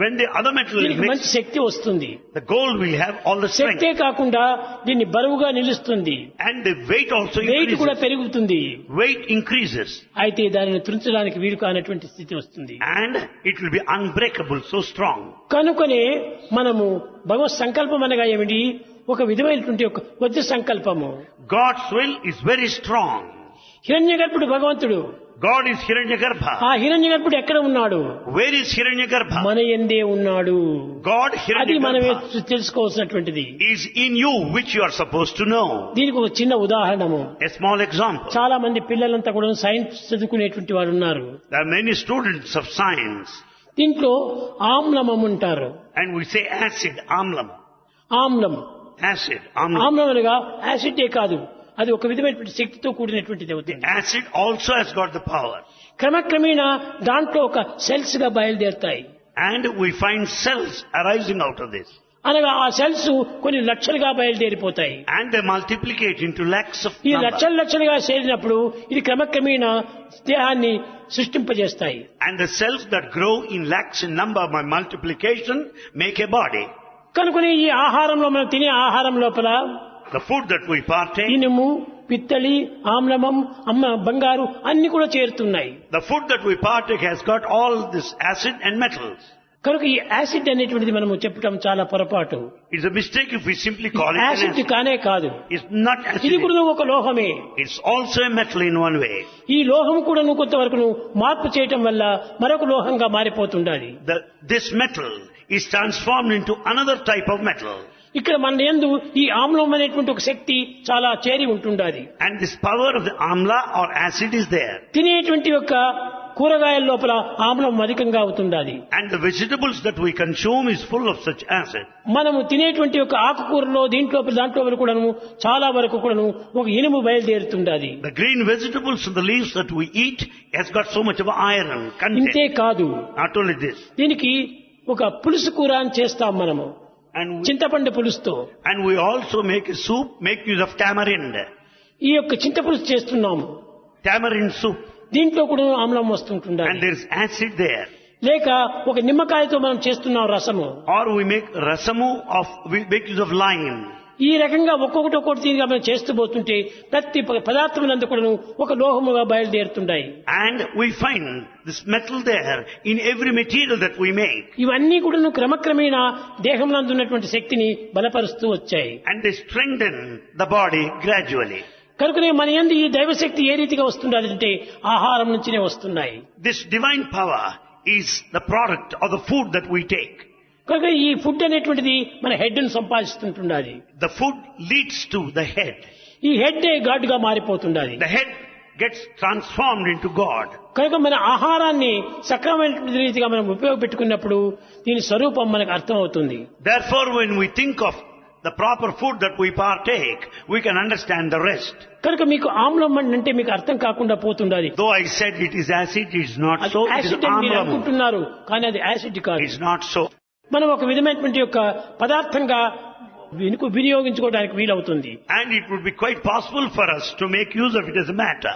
When the other metal is దీనికి మంచి mixed, శక్తి వస్తుంది. the gold will have all the strength. శక్తే కాకుండా దీన్ని బరువుగా నిలుస్తుంది, And the weight also weight కూడా increases. పెరుగుతుంది. Weight increases. అయితే దానిని తుంచడానికి వీలు కానటువంటి స్థితి వస్తుంది. And it will be unbreakable, so strong. కనుకనే మనము భగవత్ సంకల్పం అనగా ఏమిటి? ఒక విధమైనటువంటి ఒక కొద్ది సంకల్పము. God's will is very strong. హిరణ్య గర్భుడు భగవంతుడు. God is Hiranyagarbha. ఆ హిరణ్య గర్భుడు ఎక్కడ ఉన్నాడు? Where is Hiranyagarbha? మన యందే ఉన్నాడు. God అది మనమే Hiranyagarbha తెలుసుకోవాల్సినటువంటిది. is in you, which you are supposed to know. దీనికి ఒక చిన్న ఉదాహరణము. A small example. చాలా మంది పిల్లలంతా కూడా సైన్స్ చదువుకునేటువంటి వారు ఉన్నారు. There are many students of science, దీంట్లో ఆమ్లమం ఉంటారు. and we say acid, amlam. ఆమ్లం, Acid, amlam. ఆమ్లం అనగా యాసిడే కాదు, అది ఒక విధమైనటువంటి శక్తితో కూడినటువంటిది అవుతుంది. Acid also has got the power. క్రమక్రమేణా దాంట్లో ఒక సెల్స్ గా బయలుదేరుతాయి. And we find cells arising out of this. అనగా ఆ సెల్స్ కొన్ని లక్షలుగా బయలుదేరిపోతాయి. And they multiplicate into lakhs of ఈ number. లక్షలుగా చేరినప్పుడు ఇది క్రమక్రమేణా దేహాన్ని సృష్టింపజేస్తాయి. And the cells that grow in lakhs in number by multiplication make a body. కనుకనే ఈ ఆహారంలో మనం తినే ఆహారం లోపల The food that we partake, ఇనుము, పిత్తలి, ఆమ్లమం, బంగారు అన్ని కూడా చేరుతున్నాయి. the food that we partake has got all this acid and metals. కనుక ఈ యాసిడ్ అనేటువంటిది మనము చెప్పడం చాలా పొరపాటు. It's a mistake if we simply call it an acid acid. కానే కాదు, It's not ఇది acid. కూడా ఒక లోహమే. It's also a metal in one way. ఈ లోహం కూడా కొంతవరకు మార్పు చేయటం వల్ల మరొక లోహంగా మారిపోతుండాలి. This metal is transformed into another type of metal. ఇక్కడ మన యందు ఈ ఆమ్లం అనేటువంటి ఒక శక్తి చాలా చేరి ఉంటుండాలి. And this power of the amla or acid is there. తినేటువంటి యొక్క కూరగాయల లోపల ఆమ్లం అధికంగా అవుతుండాలి. And the vegetables that we consume is full of such acid. మనము తినేటువంటి యొక్క ఆకుకూరలో దాంట్లో కూడాను చాలా వరకు కూడాను ఒక ఇనుము బయలుదేరుతుండాలి. The green vegetables and the leaves that we eat has got so much of iron ఇంతే content. కాదు, Not only this. దీనికి ఒక పులుసు కూర అని చేస్తాం మనము, చింతపండు పులుసుతో. And we also make a soup, make use of tamarind. ఈ యొక్క చింతపులుసు చేస్తున్నాము, Tamarind soup. దీంట్లో కూడా ఆమ్లం వస్తుంటుండాలి. And there is acid there. లేక ఒక నిమ్మకాయతో మనం చేస్తున్నాం రసము. Or we make rasamu we make use of lime. ఈ రకంగా ఒక్కొక్కటి తీరుగా మనం చేస్తూ పోతుంటే ప్రతి పదార్థములందు కూడా ఒక లోహముగా బయలుదేరుతుంటాయి. And we find this metal there in every material that we make. ఇవన్నీ కూడా క్రమక్రమేణా దేహంలో ఉన్నటువంటి శక్తిని బలపరుస్తూ వచ్చాయి. And they strengthen the body gradually. కనుకనే మన యందు ఈ దైవశక్తి ఏ రీతిగా వస్తుందంటే ఆహారం నుంచినే వస్తున్నాయి. This divine power is the product of the food that we take. కనుక ఈ ఫుడ్ అనేటువంటిది మన హెడ్ ను సంపాదిస్తుండాలి. The food leads to the head. ఈ హెడ్ గాడ్ గా మారిపోతుండాలి. The head gets transformed into God. కనుక మన ఆహారాన్ని సక్రమమైన రీతిగా మనం ఉపయోగపెట్టుకున్నప్పుడు దీని స్వరూపం మనకు అర్థమవుతుంది. Therefore, when we think of the proper food that we partake, we can understand the rest. కనుక మీకు ఆమ్లం అంటే మీకు అర్థం కాకుండా పోతుండాలి. Though I said it is acid, it is not so. It is acid అని మీరు amlam. అనుకుంటున్నారు, కానీ అది యాసిడ్ కాదు. It's not so. మనం ఒక విధమైనటువంటి యొక్క పదార్థంగా వినియోగించుకోవడానికి వీలవుతుంది. And it would be quite possible for us to make use of it as a matter.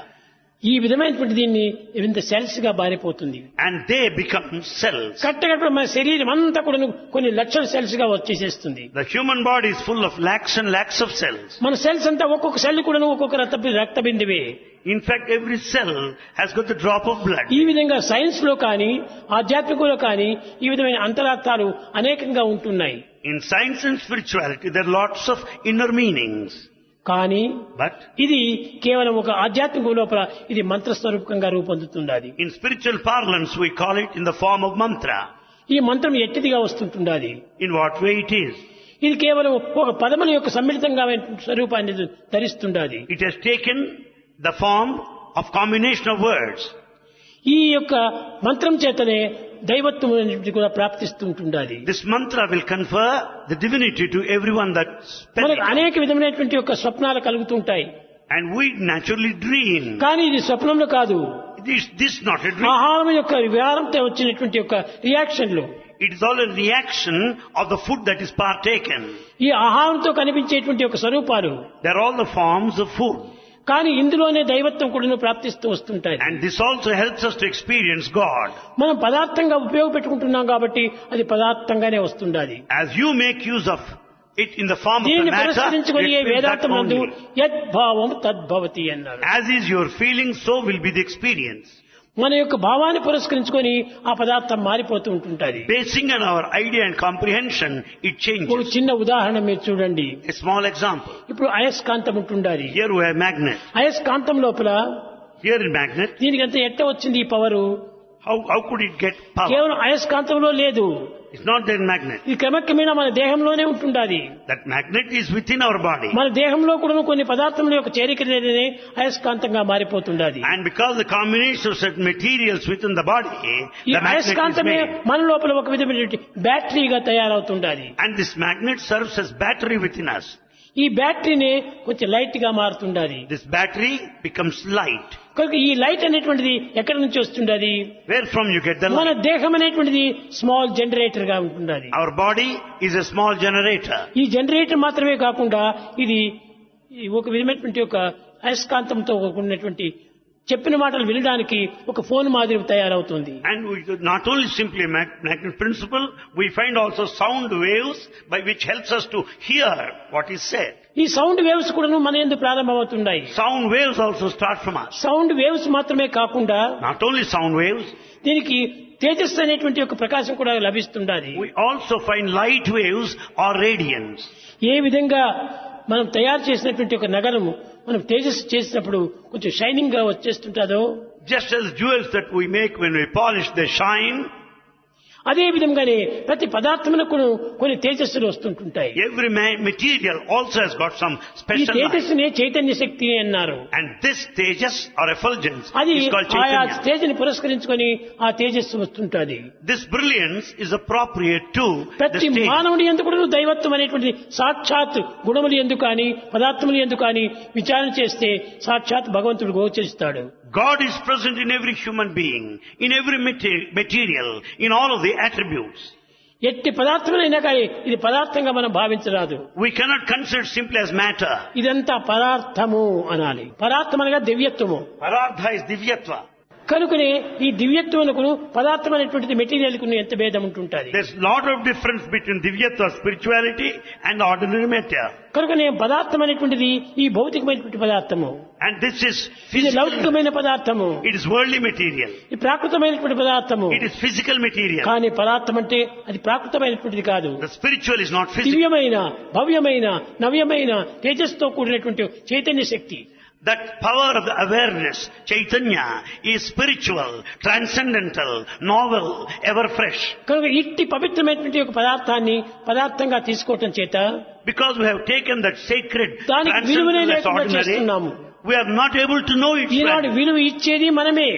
ఈ విధమైనటువంటి దీన్ని ఇంత సెల్స్ గా మారిపోతుంది. And they become cells. కరెక్ట్గా మన శరీరం అంతా కూడా కొన్ని లక్షల సెల్స్ గా వచ్చేసేస్తుంది. The human body is full of lakhs and lakhs of cells. మన సెల్స్ అంతా ఒక్కొక్క సెల్ కూడా ఒక్కొక్క రక్త బిందువే. In fact, every cell has got the drop of blood. ఈ విధంగా సైన్స్ లో కానీ ఆధ్యాత్మికలో కానీ ఈ విధమైన అంతరార్థాలు అనేకంగా ఉంటున్నాయి. In science and spirituality, there are lots of inner meanings. కానీ But ఇది కేవలం ఒక ఆధ్యాత్మిక లోపల ఇది మంత్రస్వరూపకంగా రూపొందుతున్నది. in spiritual parlance, we call it in the form of mantra. ఈ మంత్రం ఎట్టిదిగా వస్తుంటున్నది. In what way it is? ఇది కేవలం ఒక పదముల యొక్క సమ్మిళితంగా స్వరూపాన్ని ధరిస్తుండాలి. It has taken the form of combination of words. ఈ యొక్క మంత్రం చేతనే దైవత్వం అనేది కూడా ప్రాప్తిస్తుంటుండాలి. This mantra will confer the divinity to everyone that spells మనకు it. అనేక విధమైనటువంటి యొక్క స్వప్నాలు కలుగుతుంటాయి. And we naturally dream. కానీ ఇది స్వప్నంలో కాదు. This is not a dream. ఆహారం యొక్క విహారంతో వచ్చినటువంటి యొక్క రియాక్షన్లు. It is all a reaction of the food that is partaken. ఈ ఆహారంతో కనిపించేటువంటి యొక్క స్వరూపాలు. They are all the forms of food. కానీ ఇందులోనే దైవత్వం కూడా ప్రాప్తిస్తూ వస్తుంటాయి. And this also helps us to experience God. మనం పదార్థంగా ఉపయోగపెట్టుకుంటున్నాం కాబట్టి అది పదార్థంగానే వస్తుండాలి. As you make use of it in the form of the దీన్ని matter, పురస్కరించుకొని it is that వేదాంతం నందు only. యద్భావం తద్భవతి అన్నారు. As is your feeling, so will be the experience. మన యొక్క భావాన్ని పురస్కరించుకొని ఆ పదార్థం మారిపోతూ ఉంటుంటది. Basing on our idea and comprehension, it ఒక changes. చిన్న ఉదాహరణ మీరు చూడండి. A small example. ఇప్పుడు అయస్కాంతం ఉంటుండాలి. Here we have magnet. అయస్కాంతం లోపల Here in magnet, దీనికి అంత ఎట్ట వచ్చింది ఈ power? how could it get power? కేవలం అయస్కాంతంలో లేదు. It's not there in magnet. ఇది క్రమక్రమేణా మన దేహంలోనే ఉంటుండాలి. That magnet is within our body. మన దేహంలో కూడా కొన్ని పదార్థముల యొక్క చేరికనే అయస్కాంతంగా మారిపోతుండాలి. And because the combination of certain materials within the body, ఈ the magnet is అయస్కాంతమే made. మన లోపల ఒక విధమైనటువంటి బ్యాటరీగా తయారవుతుండాలి. And this magnet serves as battery within us. ఈ బ్యాటరీని కొంచెం లైట్ గా మారుతుండాలి. This battery becomes light. కనుక ఈ లైట్ అనేటువంటిది ఎక్కడి నుంచి వస్తుండాలి? Where from you get the మన light? దేహం అనేటువంటిది స్మాల్ జనరేటర్ గా ఉంటుండాలి. Our body is a small generator. ఈ జనరేటర్ మాత్రమే కాకుండా ఇది ఒక విధమైనటువంటి ఒక అయస్కాంతంతో ఉన్నటువంటి చెప్పిన మాటలు వినడానికి ఒక ఫోన్ మాదిరి తయారవుతుంది. And we not only simply magnet principle, we find also sound waves by which helps us to hear what is said. ఈ సౌండ్ వేవ్స్ కూడా మన యందు ప్రారంభమవుతున్నాయి. Sound waves also start from us. Sound waves మాత్రమే కాకుండా Not only sound waves, దీనికి తేజస్సు అనేటువంటి ఒక ప్రకాశం కూడా లభిస్తుండాలి. we also find light waves or radiance. ఏ విధంగా మనం తయారు చేసినటువంటి ఒక నగరము మనం తేజస్సు చేసినప్పుడు కొంచెం షైనింగ్ గా వచ్చేస్తుంటాదో, Just as jewels that we make when we polish, they shine. అదే విధంగానే ప్రతి పదార్థమునకు కొన్ని తేజస్సులు వస్తుంటుంటాయి. Every material also has got some ఈ special light. తేజస్సునే చైతన్య శక్తి అన్నారు. And this tejas or effulgence అది is called ఆయా chaitanya. స్టేజ్ని పురస్కరించుకొని ఆ తేజస్సు వస్తుంటుంది. This brilliance is appropriate to the ప్రతి stage. మానవుడి ఎందుకు కూడా దైవత్వం అనేటువంటి సాక్షాత్ గుణములు ఎందుకు కానీ పదార్థములు ఎందుకు కానీ విచారణ చేస్తే సాక్షాత్ భగవంతుడు గోచరిస్తాడు. God is present in every human being, in every material, in all of the attributes. ఎట్టి పదార్థములైనా కానీ ఇది పదార్థంగా మనం భావించరాదు. We cannot consider simply as matter. ఇదంతా పదార్థము అనాలి. పదార్థం అనగా దివ్యత్వము. Parardha is divyatva. కనుకనే ఈ దివ్యత్వమునకు పదార్థం అనేటువంటిది మెటీరియల్ కు ఎంత భేదం ఉంటుంటుంది. There's lot of difference between divyatva, spirituality, and ordinary matter. కనుకనే పదార్థం అనేటువంటిది ఈ భౌతికమైనటువంటి పదార్థము. And this is ఇది physical. లౌకికమైన పదార్థము. It is worldly material. ఇది ప్రాకృతమైనటువంటి పదార్థము. It is physical material. కానీ పదార్థం అంటే అది ప్రాకృతమైనటువంటిది కాదు. The spiritual is not physical. దివ్యమైన భవ్యమైన నవ్యమైన తేజస్తో కూడినటువంటి చైతన్య శక్తి. That power of the awareness, Chaitanya, is spiritual, transcendental, novel, ever fresh. కనుక ఇట్టి పవిత్రమైనటువంటి ఒక పదార్థాన్ని పదార్థంగా తీసుకోవటం చేత Because we have taken that sacred, దానికి విలువనే transcendental, లేకుండా ordinary, చేస్తున్నాము. we are not able to know its Eenadu value. విలువ ఇచ్చేది మనమే,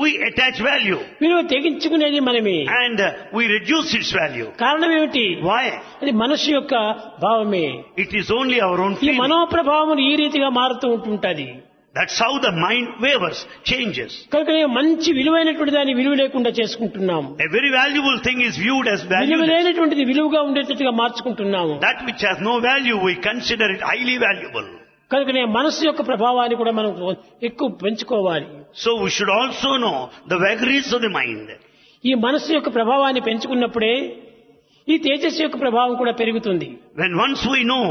We attach value విలువ తెగించుకునేది మనమే. and we reduce its value. కారణం ఏమిటి? Why? అది మనసు యొక్క భావమే. It is only our own ఈ feeling. మనోప్రభావం ఈ రీతిగా మారుతూ ఉంటుంటది. That's how the mind wavers, changes. కనుక మంచి విలువైనటువంటి దాన్ని విలువ లేకుండా చేసుకుంటున్నాము. A very valuable thing is viewed as విలువ valueless. లేనటువంటిది విలువగా ఉండేటట్టుగా మార్చుకుంటున్నాము. That which has no value, we consider it highly valuable. కనుకనే మనస్సు యొక్క ప్రభావాన్ని కూడా మనం ఎక్కువ పెంచుకోవాలి. So we should also know the vagaries of the mind. ఈ మనస్సు యొక్క ప్రభావాన్ని పెంచుకున్నప్పుడే ఈ తేజస్సు యొక్క ప్రభావం కూడా పెరుగుతుంది. When once we know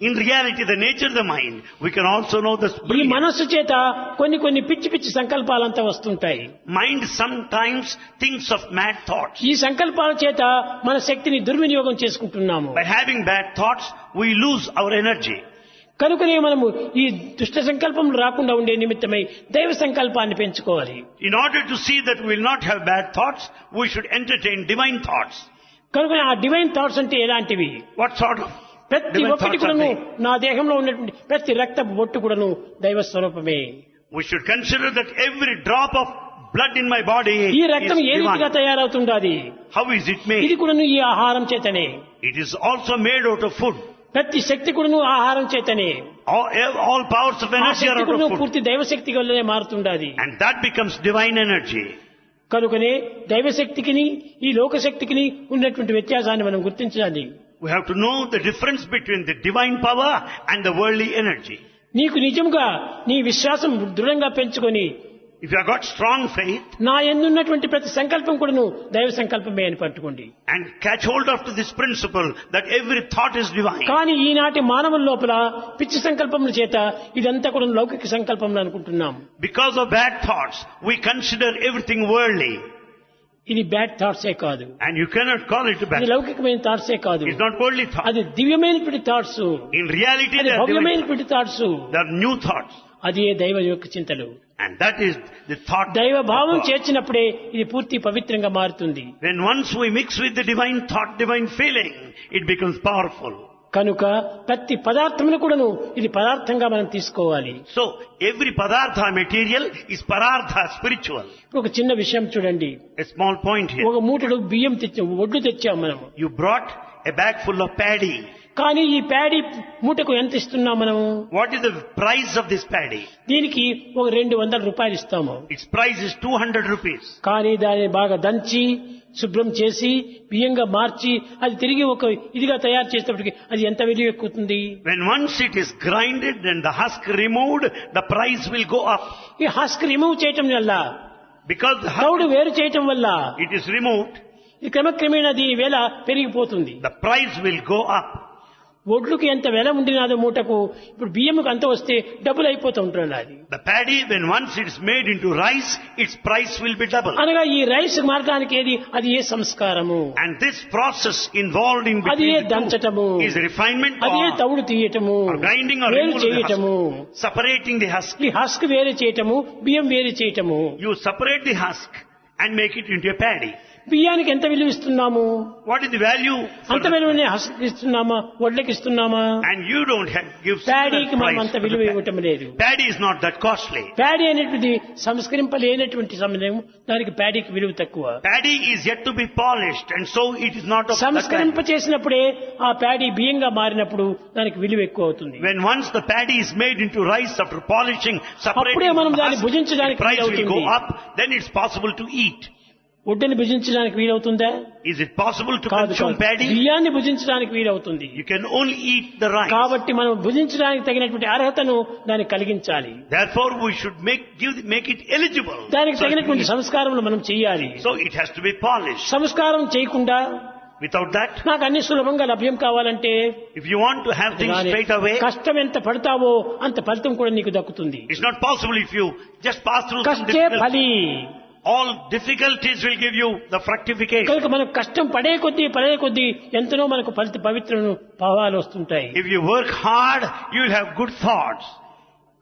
in reality the nature of the mind, we can also know the ఈ brilliance. మనస్సు చేత కొన్ని పిచ్చి పిచ్చి సంకల్పాలంతా వస్తుంటాయి. Mind sometimes thinks of mad thoughts. ఈ సంకల్పాల చేత మన శక్తిని దుర్వినియోగం చేసుకుంటున్నాము. By having bad thoughts, we lose our energy. కనుకనే మనము ఈ దుష్ట సంకల్పములు రాకుండా ఉండే నిమిత్తమై దైవ సంకల్పాన్ని పెంచుకోవాలి. In order to see that we will not have bad thoughts, we should entertain divine thoughts. కనుక ఆ డివైన్ థాట్స్ అంటే ఎలాంటివి? What sort of ప్రతి divine ఒక్కటి thoughts are కూడాను they? నా దేహంలో ఉన్నటువంటి ప్రతి రక్తపు బొట్టు కూడాను దైవ స్వరూపమే. We should consider that every drop of blood in my body ఈ is రక్తం ఏ రీతిగా divine. తయారవుతుండాది? How is it ఇది made? కూడాను ఈ ఆహారం చేతనే. It is also made out of food. ప్రతి శక్తి కూడాను ఆహారం చేతనే. All powers of ఆ energy are శక్తి out కూడాను of food. పూర్తి దైవశక్తి వల్లనే మారుతుండాది. And that becomes divine energy. కనుకనే దైవశక్తికిని ఈ లోకశక్తికిని ఉన్నటువంటి వ్యత్యాసాన్ని మనం గుర్తించాలి. We have to know the difference between the divine power and the worldly energy. నీకు నిజంగా నీ విశ్వాసం దృఢంగా పెంచుకొని If you have got strong faith నా యందున్నటువంటి ప్రతి సంకల్పం కూడాను దైవ సంకల్పమే అని పట్టుకోండి. and catch hold of this principle that every thought is divine. కానీ ఈనాటి మానవుల లోపల పిచ్చి సంకల్పముల చేత ఇదంతా కూడా లౌకిక సంకల్పములు అనుకుంటున్నాం. Because of bad thoughts, we consider everything worldly. ఇది బ్యాడ్ థాట్సే కాదు, And you cannot call it bad. ఇది లౌకికమైన థాట్సే కాదు, It's not worldly thoughts. అది దివ్యమైనటువంటి థాట్స్, In reality, అది they are divine. భవ్యమైనటువంటి thoughts. They are new thoughts. అది దైవ యొక్క చింతలు. And that is the thought. దైవ భావం of God. చేర్చినప్పుడే ఇది పూర్తి పవిత్రంగా మారుతుంది. When once we mix with the divine thought, divine feeling, it becomes powerful. కనుక ప్రతి పదార్థమును కూడాను ఇది పదార్థంగా మనం తీసుకోవాలి. So, every padartha material is parartha spiritual. ఒక చిన్న విషయం చూడండి. A small point here. ఒక మూటడు బియ్యం తెచ్చాం, ఒడ్లు తెచ్చాం మనం. You brought a bag full of paddy. కానీ ఈ ప్యాడీ మూటకు ఎంత ఇస్తున్నాం మనము? What is the price of this paddy? దీనికి ఒక 200 రూపాయలు ఇస్తాము. Its price is 200 rupees. కానీ దాన్ని బాగా దంచి శుభ్రం చేసి బియ్యంగా మార్చి అది తిరిగి ఒక ఇదిగా తయారు చేసేటప్పటికి అది ఎంత విలువ ఎక్కుతుంది? When once it is grinded and the husk removed, the price will go up. ఈ హస్క్ రిమూవ్ చేయటం వల్ల, Because the తౌడు husk, వేరు చేయటం వల్ల it is removed, ఈ క్రమక్రమేణా దీని వేల పెరిగిపోతుంది. the price will go up. ఒడ్లుకి ఎంత వెల ఉండినాదో మూటకు, ఇప్పుడు బియ్యంకు అంత వస్తే డబ్బులు అయిపోతూ ఉంటుంది. అది The paddy, when once it is made into rice, its price will be double. అనగా ఈ రైస్ మార్గడానికి ఏది అది ఏ సంస్కారము, And this process involved in అది ఏ between the దంచటము, two is refinement అది ఏ or తౌడు తీయటము, grinding or వేరు removal of the చేయటము. husk. Separating the husk. ఈ హస్క్ వేరే చేయటము, బియ్యం వేరే చేయటము. You separate the husk and make it into a paddy. బియ్యానికి ఎంత విలువ ఇస్తున్నాము? What is the value? For అంత the, విలువనే హస్క్ ఇస్తున్నామా, వడ్లకి ఇస్తున్నామా? and you don't have, give ప్యాడీకి similar మనం price అంత for the విలువ paddy. ఇవ్వటం లేదు. Paddy is not that costly. Paddy అనేటువంటిది సంస్కరింపలేనటువంటి సమయం, దానికి ప్యాడీకి విలువ తక్కువ. Paddy is yet to be polished, and so it is not of that సంస్కరింప value. చేసినప్పుడే ఆ ప్యాడీ బియ్యంగా మారినప్పుడు దానికి విలువ ఎక్కువ అవుతుంది. When once the paddy is made into rice after polishing, అప్పుడే separating మనం from the దాన్ని husk, భుజించడానికి the price will వీలవుతుంది. go up, then it's possible to eat. ఒడ్డుని భుజించడానికి వీలవుతుందా? Is it possible to కాదు, consume కాదు. paddy? బియ్యాన్ని భుజించడానికి వీలవుతుంది. You can only eat the rice. కాబట్టి మనం భుజించడానికి తగినటువంటి అర్హతను దానికి కలిగించాలి. Therefore, we should make it eligible. దానికి So, తగినటువంటి సంస్కారములు మనం చేయాలి. so it has to be polished. సంస్కారం చేయకుండా Without that, నాకు అన్ని సులభంగా లభ్యం కావాలంటే if you want to have things straight away, కష్టం ఎంత పడతావో అంత ఫలితం కూడా నీకు దక్కుతుంది. it's not possible if you just pass through some కష్టే difficulties. ఫలి. All difficulties will give you the fructification. కనుక మనం కష్టం పడే కొద్దీ ఎంతనో మనకు పవిత్రను భావాలు వస్తుంటాయి. If you work hard, you will have good thoughts.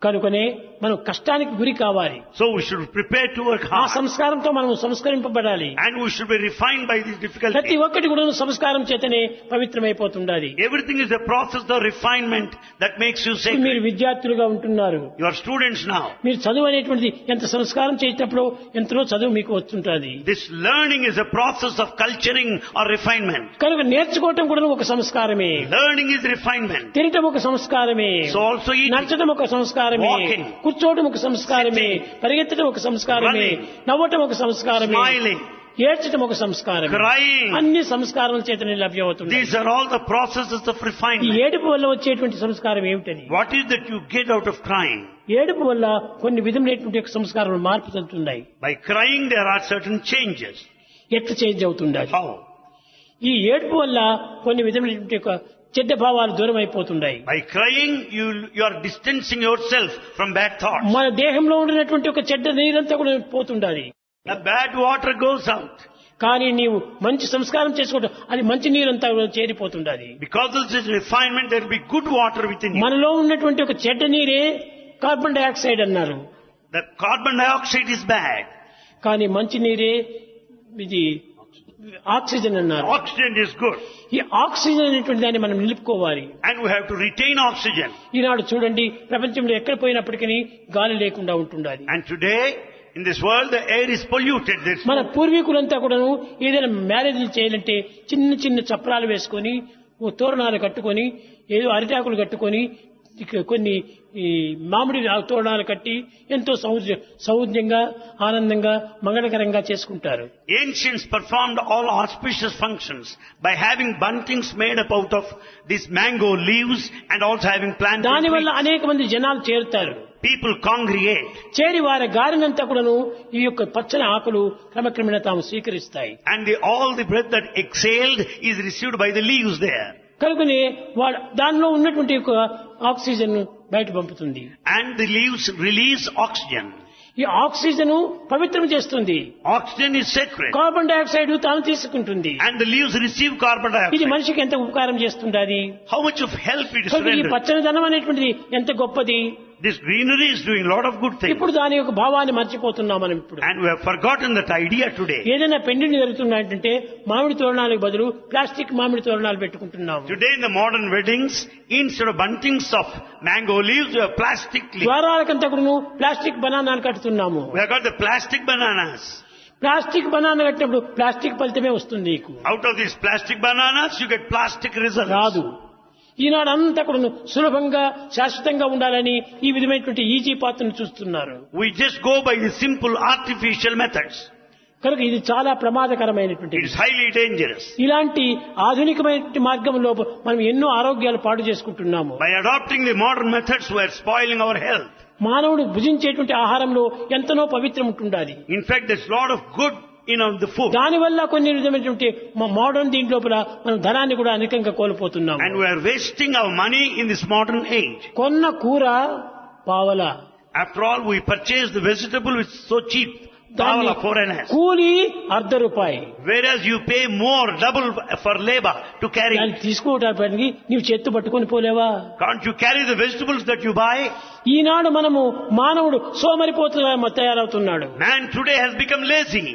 కనుకనే మనం కష్టానికి గురి కావాలి. So we should prepare to work ఆ hard. సంస్కారంతో మనం సంస్కరింపబడాలి. And we should be refined by these ప్రతి difficulties. ఒక్కటి కూడా సంస్కారం చేతనే పవిత్రమైపోతుండాలి. Everything is a process of refinement that makes you ఇప్పుడు మీరు sacred. విద్యార్థులుగా ఉంటున్నారు. You are students now. మీరు చదువు అనేటువంటిది ఎంత సంస్కారం చేసేటప్పుడు ఎంతనో చదువు మీకు వస్తుంటుంది. This learning is a process of culturing or refinement. కనుక నేర్చుకోవటం కూడా ఒక సంస్కారమే, Learning is refinement. తినటం ఒక సంస్కారమే, So also eating. నచ్చటం ఒక సంస్కారమే, Walking. కూర్చోవడం ఒక సంస్కారమే, పరిగెత్తడం ఒక సంస్కారమే, నవ్వటం ఒక సంస్కారమే, smiling, ఏడ్చడం ఒక సంస్కారం. crying. అన్ని సంస్కారాల చేతనే లభ్యమవుతుంది. These are all the processes of ఈ refinement. ఏడుపు వల్ల వచ్చేటువంటి సంస్కారం ఏమిటని? What is that you get out of crying? ఏడుపు వల్ల కొన్ని విధమైనటువంటి యొక్క సంస్కారాలు మార్పు చెందుతున్నాయి. By crying there are certain changes. ఎట్లా చేంజ్ అవుతుండాలి? How? ఈ ఏడుపు వల్ల కొన్ని విధమైనటువంటి యొక్క చెడ్డ భావాలు దూరం అయిపోతున్నాయి. By crying you are distancing yourself from bad thoughts. మన దేహంలో ఉండినటువంటి ఒక చెడ్డ నీరంతా కూడా పోతుండాలి. The bad water goes out. కానీ నీవు మంచి సంస్కారం చేసుకోవడం అది మంచి నీరంతా కూడా చేరిపోతుండాలి. Because of this refinement there will be good water within you. మనలో ఉన్నటువంటి ఒక చెడ్డ నీరే కార్బన్ డైఆక్సైడ్ అన్నారు. The carbon dioxide is bad. కానీ మంచి నీరే ఇది ఆక్సిజన్ అన్నారు. Oxygen is good. ఈ ఆక్సిజన్ అనేటువంటి దాన్ని మనం నిలుపుకోవాలి. And we have to retain oxygen. ఈనాడు చూడండి, ప్రపంచంలో ఎక్కడ పోయినప్పటికీ గాలి లేకుండా ఉంటుండాలి. And today in this world the air is polluted. మన పూర్వీకులంతా కూడాను ఏదైనా మ్యారేజ్లు చేయాలంటే చిన్న చిన్న చప్రాలు వేసుకొని, ఓ తోరణాలు కట్టుకొని, ఏదో అరిటాకులు కట్టుకొని, కొన్ని ఈ మామిడి తోరణాలు కట్టి ఎంతో సౌజ్ఞంగా, ఆనందంగా, మంగళకరంగా చేసుకుంటారు. Ancients performed all auspicious functions by having buntings made up out of these mango leaves and also having planted దానివల్ల trees. అనేక మంది జనాలు చేరుతారు. People congregate. చేరి వారి గారినంతా కూడాను ఈ యొక్క పచ్చని ఆకులు క్రమక్రమేణా తాము స్వీకరిస్తాయి. And all the breath that exhaled is received by the leaves there. కనుకనే దానిలో ఉన్నటువంటి ఒక ఆక్సిజన్ బయట పంపుతుంది. And the leaves release oxygen. ఈ ఆక్సిజన్ పవిత్రం చేస్తుంది. Oxygen is sacred. Carbon dioxide తాను తీసుకుంటుంది. And the leaves receive carbon ఇది dioxide. మనిషికి ఎంత ఉపకారం చేస్తుంది. How much of help it is కనుక ఈ rendered. పచ్చనిదనం అనేటువంటిది ఎంత గొప్పది. This greenery is doing a lot of good things. ఇప్పుడు దాని యొక్క భావాన్ని మర్చిపోతున్నాం మనం. ఇప్పుడు And we have forgotten that idea today. ఏదైనా పెండిని జరుగుతున్నాయంటే మామిడి తోరణాలకు బదులు ప్లాస్టిక్ మామిడి తోరణాలు పెట్టుకుంటున్నాము. Today in the modern weddings, instead of buntings of mango leaves, we have plastic leaves. ద్వారాలకంతా కూడా ప్లాస్టిక్ బనానాలు కట్టుతున్నాము. We have got the plastic bananas. Plastic banana కట్టినప్పుడు ప్లాస్టిక్ ఫలితమే వస్తుంది నీకు. Out of these plastic bananas, you get plastic results. రాదు. ఈనాడు అంతా కూడా సులభంగా, శాశ్వతంగా ఉండాలని ఈ విధమైనటువంటి ఈజీ పాత్రను చూస్తున్నారు. We just go by the simple artificial methods. కనుక ఇది చాలా It ప్రమాదకరమైనటువంటి. is highly dangerous. ఇలాంటి ఆధునికమైన మార్గంలో మనం ఎన్నో ఆరోగ్యాలు పాడు చేసుకుంటున్నాము. By adopting the modern methods, we are spoiling our health. మానవుడు భుజించేటువంటి ఆహారంలో ఎంతనో పవిత్రం ఉంటుండాలి. In fact, there's a lot of good in the food. దానివల్ల కొన్ని విధమైనటువంటి మోడర్న్ దీంట్లోపల మనం ధనాన్ని కూడా అధికంగా కోల్పోతున్నాము. And we are wasting our money in this modern age. కొన్న కూర పావల. After all, we purchase the vegetable which is so cheap. దాన్ని Pavala 4 annas. కూలి ₹1. Whereas you pay more, double for labor to carry. దాన్ని తీసుకోవడానికి నీవు చేత్తు పట్టుకొని పోలేవా? Can't you carry the vegetables that you buy? ఈనాడు మనము మానవుడు సోమరిపోతుగా తయారవుతున్నాడు. Man today has become lazy.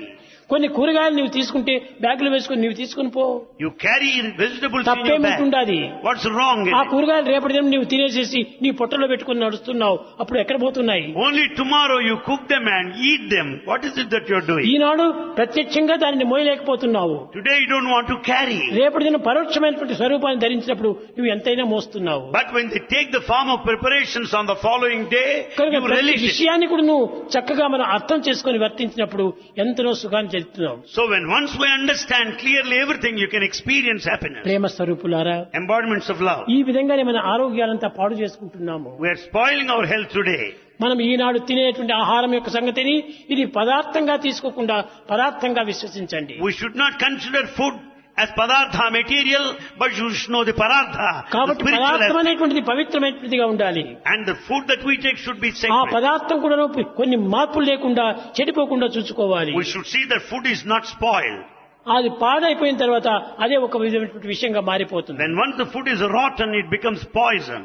కొన్ని కూరగాయలు నీవు తీసుకుంటే బ్యాగులు వేసుకొని నీవు తీసుకుని పో. You carry vegetables in your bag. తప్పేముంటుండాది? What's wrong in ఆ it? కూరగాయలు రేపటి దినం నీవు తినేసేసి నీ పొట్టలో పెట్టుకుని నడుస్తున్నావు. అప్పుడు ఎక్కడ పోతున్నాయి? Only tomorrow you cook them and eat them. What is it that you're doing? ఈనాడు ప్రత్యక్షంగా దానిని మోయలేకపోతున్నావు. Today you don't want to carry. రేపటి దినం పరోక్షమైనటువంటి స్వరూపాన్ని ధరించినప్పుడు నువ్వు ఎంతైనా మోస్తున్నావు. But when they take the form of preparations on the following day, కనుక you ప్రతి relish it. విషయాన్ని కూడా నువ్వు చక్కగా మనం అర్థం చేసుకుని వర్తించినప్పుడు ఎంతనో సుఖాన్ని చెప్తున్నావు. So when once we understand clearly everything, you can experience happiness. ప్రేమ స్వరూపులారా, Embodiments of love. ఈ విధంగానే మన ఆరోగ్యాలంతా పాడు చేసుకుంటున్నాము. We are spoiling our health today. మనం ఈనాడు తినేటువంటి ఆహారం యొక్క సంగతిని ఇది పదార్థంగా తీసుకోకుండా పదార్థంగా విశ్వసించండి. We should not consider food as padartha material, but you should know the padartha, the కాబట్టి spiritual పదార్థం aspect. అనేటువంటిది పవిత్రమైనదిగా ఉండాలి. And the food that we take should be ఆ sacred. పదార్థం కూడా కొన్ని మార్పులు లేకుండా చెడిపోకుండా చూసుకోవాలి. We should see that food is not spoiled. అది పాడైపోయిన తర్వాత అదే ఒక విధమైనటువంటి విషయంగా మారిపోతుంది. Then once the food is rotten, it becomes poison.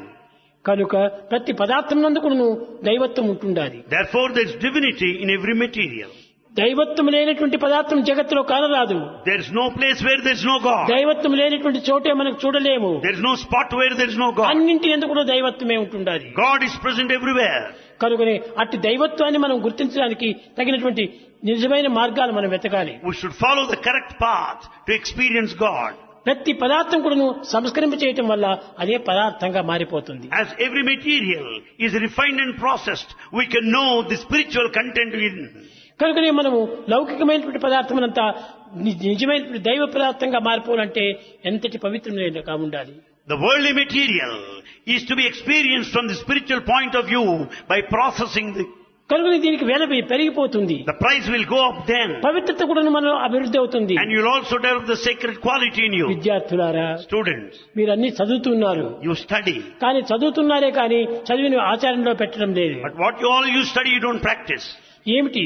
కనుక ప్రతి పదార్థం నందు కూడా దైవత్వం ఉంటుండాలి. Therefore there is divinity in every material. దైవత్వం లేనటువంటి పదార్థం జగత్తులో కానరాదు. There is no place where there is no God. దైవత్వం లేనటువంటి చోటే మనకు చూడలేము. There is no spot where there is no God. అన్నింటి ఎందుకు కూడా దైవత్వమే ఉంటుండాలి. God is present everywhere. కనుకనే అట్టి దైవత్వాన్ని మనం గుర్తించడానికి తగినటువంటి నిజమైన మార్గాలు మనం వెతకాలి. We should follow the correct path to experience God. ప్రతి పదార్థం కూడాను సంస్కరింప చేయటం వల్ల అదే పదార్థంగా మారిపోతుంది. As every material is refined and processed, we can know the spiritual content within. కనుకనే మనము లౌకికమైనటువంటి పదార్థమునంతా నిజమైనటువంటి దైవ పదార్థంగా మారిపోవాలంటే ఎంతటి పవిత్రమైనగా ఉండాలి. The worldly material is to be experienced from the spiritual point of view by processing the. కనుకనే దీనికి వెల పెరిగిపోతుంది. The price will go up then. పవిత్రత కూడా మనలో అభివృద్ధి అవుతుంది. And you'll also develop the sacred quality in you. విద్యార్థులారా, Students, మీరు అన్ని చదువుతున్నారు. you study. కానీ చదువుతున్నారే కానీ చదివిన ఆచరణలో పెట్టడం లేదు. But what you study, you don't practice. ఏమిటి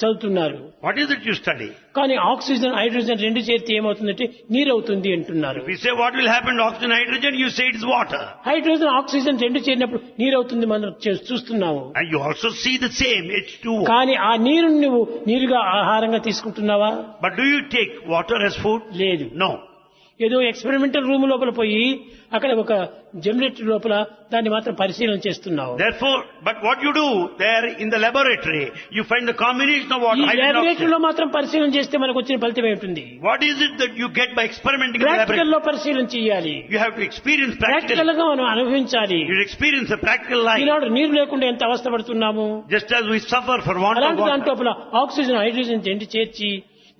చదువుతున్నారు? What is it you study? కానీ ఆక్సిజన్ హైడ్రోజన్ రెండు చేరితే ఏమవుతుందంటే నీరు అవుతుంది అంటున్నారు. If we say what will happen to oxygen and hydrogen, you say it's water. Hydrogen oxygen రెండు చేరినప్పుడు నీరు అవుతుంది మనం చూస్తున్నాము. And you also see the same H2O. కానీ ఆ నీరుని నువ్వు నీరుగా ఆహారంగా తీసుకుంటున్నావా? But do you take water as food? లేదు. No. ఏదో ఎక్స్పెరిమెంటల్ రూమ్ లోపల పోయి అక్కడ ఒక జనరేటర్ లోపల దాన్ని మాత్రం పరిశీలన చేస్తున్నావు. Therefore, but what you do there in the laboratory, you find the combination of water. ఈ లాబొరేటరీ లో మాత్రం పరిశీలన చేస్తే మనకు వచ్చిన ఫలితం ఏమిటి? What is it that you get by experimenting in the practical laboratory? లో పరిశీలన చేయాలి. You have to experience practical practically. గా మనం అనుభవించాలి. You experience the practical life. ఈనాడు నీరు లేకుండా ఎంత అవస్థపడుతున్నాము. Just as we suffer for want of అలాంటి water. దాంట్లో ఆక్సిజన్ హైడ్రోజన్ రెండు చేర్చి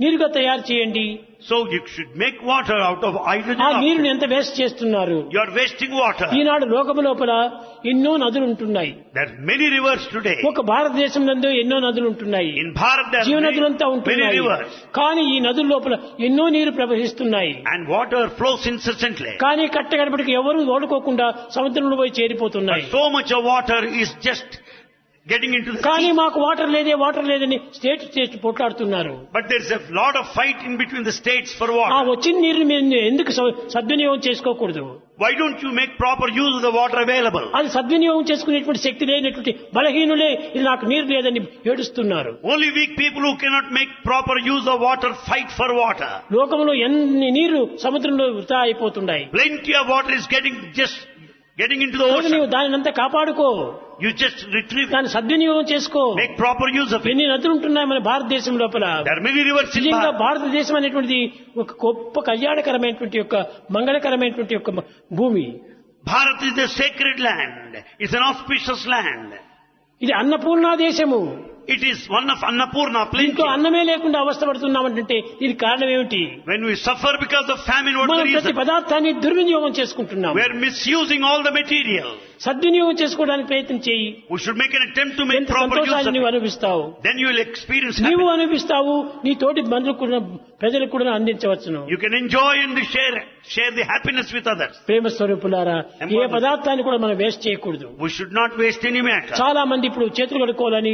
నీరుగా తయారు చేయండి. So you should make water out of hydrogen. ఆ oxide. నీరుని ఎంత వేస్ట్ చేస్తున్నారు. You are wasting water. ఈనాడు లోకము లోపల ఎన్నో నదులు ఉంటున్నాయి. There are many rivers today. ఒక భారతదేశం నందు ఎన్నో నదులు ఉంటున్నాయి. In Bharat there are జీవనదులంతా many ఉంటున్నాయి. rivers. కానీ ఈ నదుల లోపల ఎన్నో నీరు ప్రవహిస్తున్నాయి. And water flows incessantly. కానీ కట్టగడపటికి ఎవరు ఓడుకోకుండా సముద్రంలో పోయి చేరిపోతున్నాయి. But so much of water is just getting into the కానీ sea. మాకు వాటర్ లేదని state పోట్లాడుతున్నారు. But there's a lot of fight in between the states for ఆ water. వచ్చిన నీరుని మీరు ఎందుకు సద్వినియోగం చేసుకోకూడదు? Why don't you make proper use of the water available? అది సద్వినియోగం చేసుకునేటువంటి శక్తి లేనటువంటి బలహీనులే ఇది నాకు నీరు లేదని ఏడుస్తున్నారు. Only weak people who cannot make proper use of water fight for water. లోకంలో ఎన్ని నీరు సముద్రంలో వృధా అయిపోతున్నాయి. Plenty of water is getting into the కనుక నీవు ocean. దానినంతా కాపాడుకో. You just retrieve, దాన్ని సద్వినియోగం చేసుకో. make proper use of it. ఎన్ని నదులు ఉంటున్నాయి మన భారతదేశం లోపల. There are many rivers in నిజంగా Bharat. భారతదేశం అనేటువంటిది ఒక గొప్ప కళ్యాణకరమైనటువంటి యొక్క మంగళకరమైనటువంటి యొక్క భూమి. Bharat is the sacred land. It's an auspicious land. ఇది అన్నపూర్ణ దేశము. It is one of Annapurna, plenty. ఇంట్లో అన్నమే లేకుండా అవస్థపడుతున్నామంటే దీనికి కారణం ఏమిటి? When we suffer because of famine, what మనం the ప్రతి reason? పదార్థాన్ని దుర్వినియోగం చేసుకుంటున్నాం. We are misusing all the material. సద్వినియోగం చేసుకోవడానికి ప్రయత్నం చేయి. We should make an attempt to make ఎంత proper use of సంతోషాన్ని నీవు it. అనుభవిస్తావు. Then you will experience నీవు happiness. అనుభవిస్తావు, నీ తోటి బంధువులకు కూడా ప్రజలకు కూడా అందించవచ్చును. You can enjoy and share the happiness with others. ప్రేమ స్వరూపులారా, ఏ పదార్థాన్ని కూడా మనం వేస్ట్ చేయకూడదు. We should not waste any matter. చాలా మంది ఇప్పుడు చేతులు కడుక్కోవాలని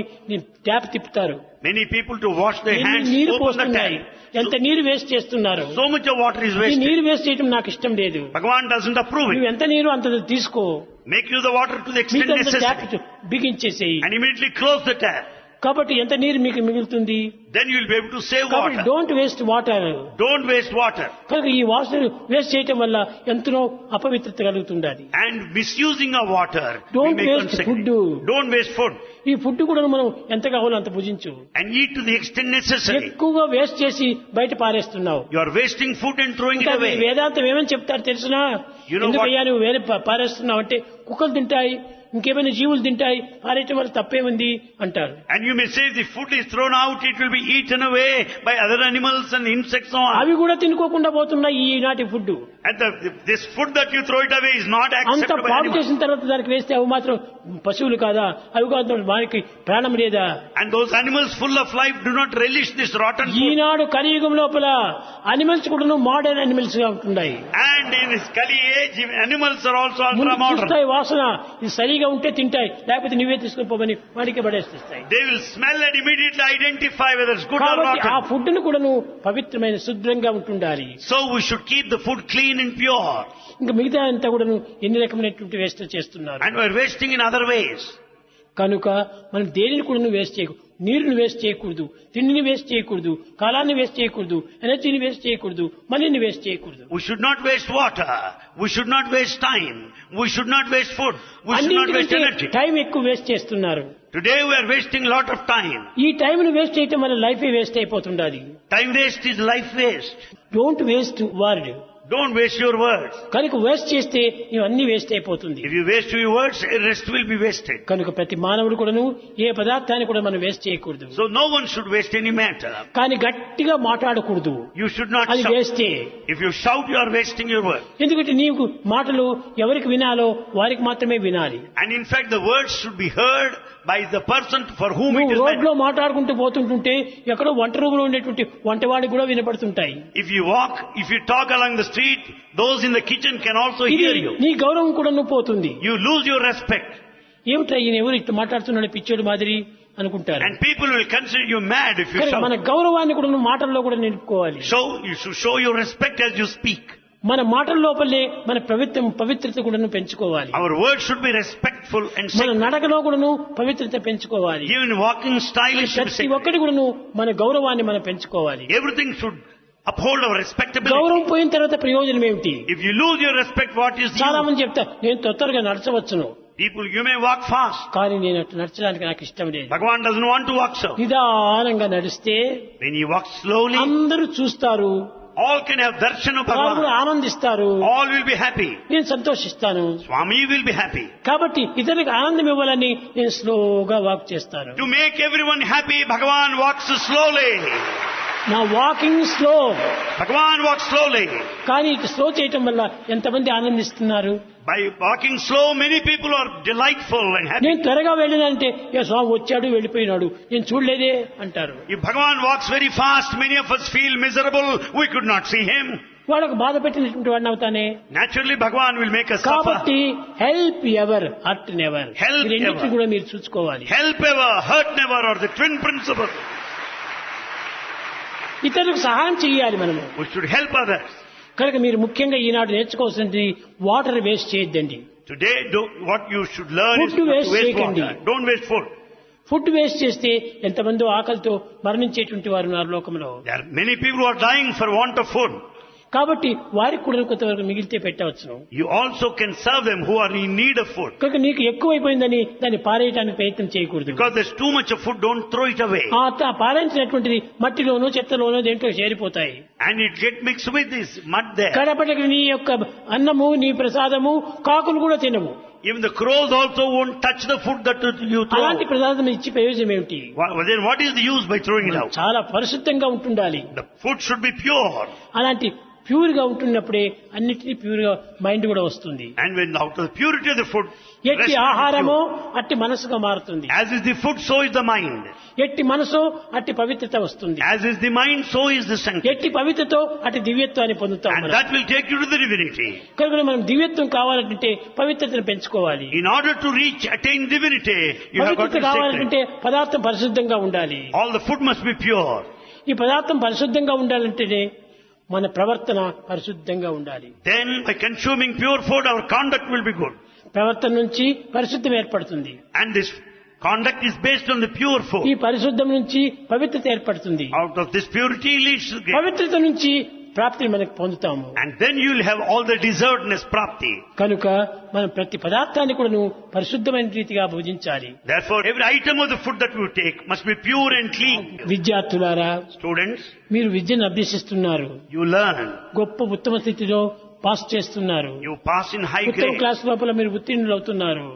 ట్యాప్ తిప్పుతారు. Many people to wash their ఎన్ని hands నీరు open the పోస్తున్నాయి, tap. ఎంత నీరు వేస్ట్ చేస్తున్నారు. So much of water is ఈ wasted. నీరు వేస్ట్ చేయడం నాకు ఇష్టం లేదు. Bhagavan doesn't approve నువ్వు it. ఎంత నీరు అంత తీసుకో, Make use the water to the extent మిగతా tap necessary. బిగించేసేయి. And immediately close the tap. కాబట్టి ఎంత నీరు మీకు మిగులుతుంది. Then you will be able to save కాబట్టి water. Don't waste water. Don't waste water. కనుక ఈ వాటర్ వేస్ట్ చేయటం వల్ల ఎంతనో అపవిత్రత కలుగుతుంది. And misusing of water will Don't make waste unsacred. food. Don't waste food. ఈ ఫుడ్ కూడా మనం ఎంత కావాలో అంత భుజించు. And eat to the extent necessary. ఎక్కువగా వేస్ట్ చేసి బయట పారేస్తున్నావు. You are wasting food and throwing it ఇంకా away. వేదాంతం ఏమని చెప్తారు తెలుసునా? You know ఎందుకయ్యా నువ్వు వేరే పారేస్తున్నావు అంటే కుక్కలు తింటాయి, ఇంకేమైనా జీవులు తింటాయి, పారేయటం వల్ల తప్పేముంది అంటారు. And you may say if the food is thrown out, it will be eaten away by other animals and insects so on. అవి కూడా తినుకోకుండా పోతున్నాయి ఈనాటి food. And this food that you throw it away is not అంత accepted by పాడు animals. చేసిన తర్వాత దానికి వేస్తే అవి మాత్రం పశువులు కాదా? అవి కాదు వారికి ప్రాణం లేదా? And those animals full of life do not relish this rotten food. ఈనాడు కలియుగం లోపల అనిమల్స్ కూడా మోడర్న్ అనిమల్స్ గా ఉంటున్నాయి. And in this Kali age, animals are also ముందు ultra modern. చూస్తాయి వాసన, ఇది సరిగా ఉంటే తింటాయి, లేకపోతే నువ్వే తీసుకుని పోమని వాడికి పడేస్తాయి. They will smell and immediately identify whether it's good or కాబట్టి ఆ rotten. ఫుడ్ ను కూడా పవిత్రమైన శుభ్రంగా ఉంటుండాలి. So we should keep the food clean and pure. ఇంకా మిగతా అంతా కూడా ఎన్ని రకమైనటువంటి వేస్ట్ చేస్తున్నారు. And we're wasting in other ways. కనుక మనం దేనిని కూడా వేస్ట్ చేయకూడదు. నీరుని వేస్ట్ చేయకూడదు, తిండిని వేస్ట్ చేయకూడదు, కాలాన్ని వేస్ట్ చేయకూడదు, ఎనర్జీని వేస్ట్ చేయకూడదు, మనీని వేస్ట్ చేయకూడదు. We should not waste water. We should not waste time. We should not waste food. We should not waste energy. Time ఎక్కువ వేస్ట్ చేస్తున్నారు. Today we are wasting a lot of time. ఈ టైంను వేస్ట్ చేయటం వల్ల లైఫ్ వేస్ట్ అయిపోతుండాలి. Time waste is life waste. Don't waste word. Don't waste your words. కనుక వేస్ట్ చేస్తే ఇవన్నీ వేస్ట్ అయిపోతుంది. If you waste your words, the rest will be wasted. కనుక ప్రతి మానవుడు కూడాను ఏ పదార్థాన్ని కూడా మనం వేస్ట్ చేయకూడదు. So no one should waste any matter. కానీ గట్టిగా మాట్లాడకూడదు. You should not అది shout. వేస్తే. If you shout, you are wasting your words. ఎందుకంటే నీకు మాటలు ఎవరికి వినాలో వారికి మాత్రమే వినాలి. And in fact, the words should be heard by the person for whom it నువ్వు is meant. రోడ్లో మాట్లాడుకుంటూ పోతుంటుంటే ఎక్కడో వంట రూములో ఉండేటువంటి వంటవాడికి కూడా వినపడుతుంటాయి. If you walk, if you talk along the street, those in the kitchen can also ఇది hear you. నీ గౌరవం కూడా నువ్వు పోతుంది. You lose your respect. ఏమిటా ఈయన ఎవరు ఇట్లా మాట్లాడుతున్నాడు పిచ్చోడు మాదిరి అనుకుంటారు. And people will consider you mad if you కానీ మన shout. గౌరవాన్ని కూడా నువ్వు మాటల్లో కూడా నిలుపుకోవాలి. So you should show your respect as you speak. మన మాటల లోపలే మన పవిత్రత కూడా పెంచుకోవాలి. Our words should be respectful and మన sacred. నడకలో కూడా పవిత్రత పెంచుకోవాలి. Even walking style should be ప్రతి sacred. ఒక్కటి కూడా మన గౌరవాన్ని మనం పెంచుకోవాలి. Everything should uphold our respectability. గౌరవం పోయిన తర్వాత ప్రయోజనం ఏమిటి? If you lose your respect, what is చాలా the use? మంది చెప్తా నేను తొందరగా నడచవచ్చును, People, you may walk fast. కానీ నేను అట్లా నడచడానికి నాకు ఇష్టం లేదు. Bhagavan doesn't want to walk so. నిదానంగా నడిస్తే When you walk slowly, అందరూ చూస్తారు, all can have darshan of వాళ్ళు కూడా Bhagavan. ఆనందిస్తారు, All will be happy. నేను సంతోషిస్తాను. Swami will be happy. కాబట్టి ఇతరులకు ఆనందం ఇవ్వాలని నేను స్లోగా వాక్ చేస్తాను. To make everyone happy, Bhagavan walks slowly. నా walking slow. Bhagavan walks slowly. కానీ ఇటు స్లో చేయటం వల్ల ఎంతమంది ఆనందిస్తున్నారు. By walking slow, many people are delightful and happy. నేను త్వరగా వెళ్ళినంటే ఏ స్వామి వచ్చాడు వెళ్ళిపోయినాడు నేను చూడలేదే అంటారు. If Bhagavan walks very fast, many of us feel miserable. We could not see him. వాళ్ళకు బాధ పెట్టినటువంటి వాడిని అవుతానే. Naturally, Bhagavan will make us suffer. కాబట్టి help ever hurt never. Help రెండింటిని ever. కూడా మీరు చూసుకోవాలి. Help ever, hurt never are the twin principles. ఇతరులకు సహాయం చేయాలి మనము. We should help others. కనుక మీరు ముఖ్యంగా ఈనాడు నేర్చుకోవాల్సింది వాటర్ వేస్ట్ చేయొద్దండి. Today, what you should learn is Food not waste to waste చేయకండి. water. Don't waste food. Food waste చేస్తే ఎంతమందో ఆకలితో మరణించేటువంటి వారు ఉన్నారు లోకంలో. There are many people who are dying for want of food. కాబట్టి వారికి కూడా కొంతవరకు మిగిలితే పెట్టవచ్చును. You also can serve them who are in need of food. కనుక నీకు ఎక్కువైపోయిందని దాన్ని పారేయడానికి ప్రయత్నం చేయకూడదు. Because there's too much of food, don't throw it away. ఆ పారేసినటువంటిది మట్టిలోనూ చెత్తలోనూ దేంట్లో చేరిపోతాయి. And it get mixed with this mud there. కడపటికి నీ యొక్క అన్నము నీ ప్రసాదము కాకులు కూడా తినవు. Even the crows also won't touch the food that you throw. అలాంటి ప్రసాదం ఇచ్చి ప్రయోజనం ఏమిటి? Then what is the use by throwing it out? చాలా పరిశుద్ధంగా ఉంటుండాలి. The food should be pure. అలాంటి ప్యూర్ గా ఉంటున్నప్పుడే అన్నిటినీ ప్యూర్ గా మైండ్ కూడా వస్తుంది. And when out of the purity of the food, ఎట్టి rest will be ఆహారమో pure. అట్టి మనసుగా మారుతుంది. As is the food, so is the mind. ఎట్టి మనసు అట్టి పవిత్రత వస్తుంది. As is the mind, so is the sanctity. ఎట్టి పవిత్రతో అట్టి దివ్యత్వాన్ని పొందుతాం. And that will take you to the divinity. కనుక మనం దివ్యత్వం కావాలంటే పవిత్రతను పెంచుకోవాలి. In order to attain divinity, you have got పవిత్రత to be కావాలంటే sacred. పదార్థం పరిశుద్ధంగా ఉండాలి. All the food must be pure. ఈ పదార్థం పరిశుద్ధంగా ఉండాలంటేనే మన ప్రవర్తన పరిశుద్ధంగా ఉండాలి. Then, by consuming pure food, our conduct will be good. ప్రవర్తన నుంచి పరిశుద్ధం ఏర్పడుతుంది. And this conduct is based on the pure ఈ food. పరిశుద్ధం నుంచి పవిత్రత ఏర్పడుతుంది. Out of this purity leads to grace. పవిత్రత నుంచి ప్రాప్తిని మనకు పొందుతాము. And then you will have all the deservedness prapti. కనుక మనం ప్రతి పదార్థాన్ని కూడా పరిశుద్ధమైన రీతిగా భుజించాలి. Therefore, every item of the food that you take must be pure and clean. విద్యార్థులారా, Students, మీరు విద్యను అభ్యసిస్తున్నారు. you learn. గొప్ప ఉత్తమ స్థితిలో పాస్ చేస్తున్నారు. You pass in high ఉత్తమ grades. క్లాస్ లోపల మీరు ఉత్తీర్ణులు అవుతున్నారు.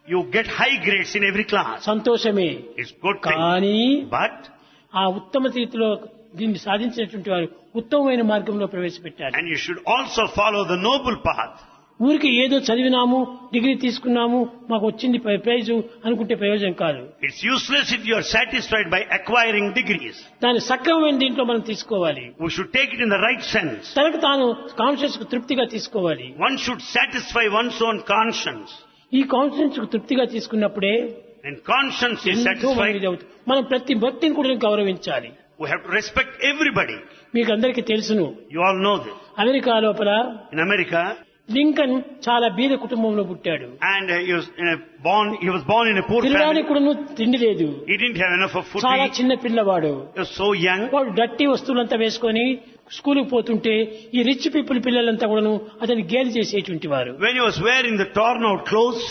You get high grades in every class. సంతోషమే. It's good thing. కానీ But ఆ ఉత్తమ స్థితిలో దీన్ని సాధించినటువంటి వారు ఉత్తమమైన మార్గంలో ప్రవేశపెట్టారు. and you should also follow the noble path. ఊరికి ఏదో చదివినాము, డిగ్రీ తీసుకున్నాము, మాకు వచ్చింది ప్రైజు అనుకుంటే ప్రయోజనం కాదు. It's useless if you are satisfied by acquiring degrees. దాన్ని సక్రమమైన దీంట్లో మనం తీసుకోవాలి. We should take it in the right sense. తనకు తాను కాన్షియస్ కు తృప్తిగా తీసుకోవాలి. One should satisfy one's own conscience. ఈ కాన్షియన్స్ కు తృప్తిగా తీసుకున్నప్పుడే And conscience is ఎంతో satisfied. మంది అవుతుంది. మనం ప్రతి భక్తిని కూడా గౌరవించాలి. We have to respect everybody. మీకు అందరికీ తెలుసును, You all know this. America లోపల In America, లింకన్ చాలా బీద కుటుంబంలో పుట్టాడు. And he was born in a poor family. తినడానికి కూడా తిండి లేదు. He didn't have enough of food to చాలా eat. చిన్న పిల్లవాడు. He was so young. వాడు డట్టి వస్తువులంతా వేసుకొని స్కూల్కి పోతుంటే ఈ రిచ్ పీపుల్ పిల్లలంతా కూడాను అతన్ని గేలి చేసేటువంటి వారు. When he was wearing the torn out clothes,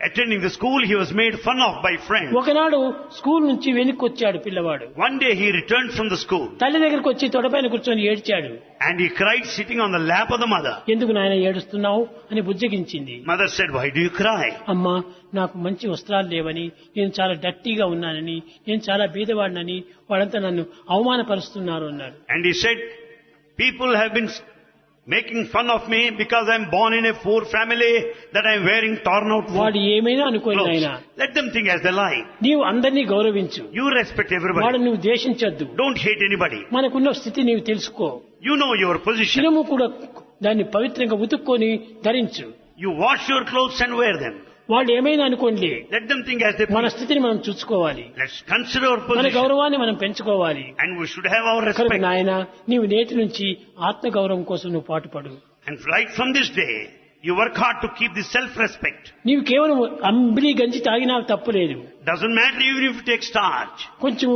attending the school, he was made fun of by friends. ఒకనాడు స్కూల్ నుంచి వెనక్కి వచ్చాడు పిల్లవాడు. One day he returned from the school. తల్లి దగ్గరికి వచ్చి తొడపైన కూర్చొని ఏడ్చాడు. And he cried sitting on the lap of the mother. ఎందుకు నాయన ఏడుస్తున్నావు అని బుజ్జగించింది. Mother said, "Why do you cry?" అమ్మా, నాకు మంచి వస్త్రాలు లేవని, నేను చాలా డట్టీగా ఉన్నానని, నేను చాలా బీదవాడినని వాళ్ళంతా నన్ను అవమానపరుస్తున్నారు అన్నాడు. And he said, "People have been making fun of me because I am born in a poor family, that I am wearing torn out వాడు ఏమైనా అనుకోని clothes. ఆయన, Let them think as they like. నీవు అందరినీ గౌరవించు, You respect వాడు everybody. నువ్వు ద్వేషించొద్దు. Don't hate anybody. మనకున్న స్థితి నీవు తెలుసుకో. You know your position. శిరము కూడా దాన్ని పవిత్రంగా ఉతుక్కొని ధరించు. You wash your clothes and wear them. వాళ్ళు ఏమైనా అనుకోండి, Let them think as they మన please. స్థితిని మనం చూసుకోవాలి, Let's consider our మన position. గౌరవాన్ని మనం పెంచుకోవాలి. And we should have our కనుక respect. నాయన, నీవు నేటి నుంచి ఆత్మగౌరవం కోసం నువ్వు పాటుపడు. And right from this day, you work hard to keep the self-respect. నీవు కేవలం అంబిలి గంజి తాగినా తప్పు లేదు. Doesn't matter even if you take starch. కొంచెం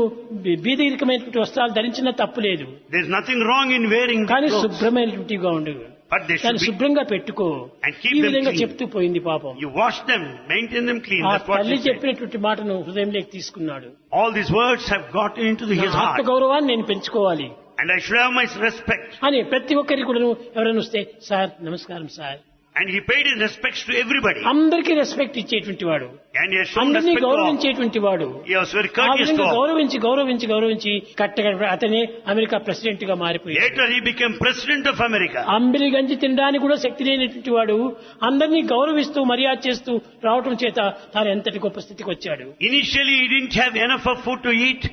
బీదరికమైనటువంటి వస్త్రాలు ధరించినా తప్పు లేదు. There's nothing wrong in wearing కానీ clothes. శుభ్రమైనటువంటిగా ఉండు, But they should దాన్ని be, శుభ్రంగా పెట్టుకో. and keep ఈ them విధంగా clean. చెప్తూ పోయింది పాపం. You wash them, maintain them clean. ఆ That's what తల్లి she said. చెప్పినటువంటి మాటను హృదయంలోకి తీసుకున్నాడు. All these words have gotten into his నా heart. ఆత్మగౌరవాన్ని నేను పెంచుకోవాలి And I should have my respect. అని ప్రతి ఒక్కరికి కూడా ఎవరైనా వస్తే, సార్ నమస్కారం sir, And he paid his respects to everybody. అందరికీ రెస్పెక్ట్ ఇచ్చేటువంటి వాడు, And he has shown అందరినీ respect to all. గౌరవించేటువంటి వాడు. He was very ఆ courteous to విధంగా all. గౌరవించి గౌరవించి గౌరవించి కట్టగా అతనే అమెరికా ప్రెసిడెంట్ గా మారిపోయాడు. Later he became president of America. Ambili గంజి తినడానికి కూడా శక్తి లేనటువంటి వాడు అందరినీ గౌరవిస్తూ మర్యాద చేస్తూ రావటం చేత తాను ఎంతటి గొప్ప స్థితికి వచ్చాడు. Initially he didn't have enough of food to eat.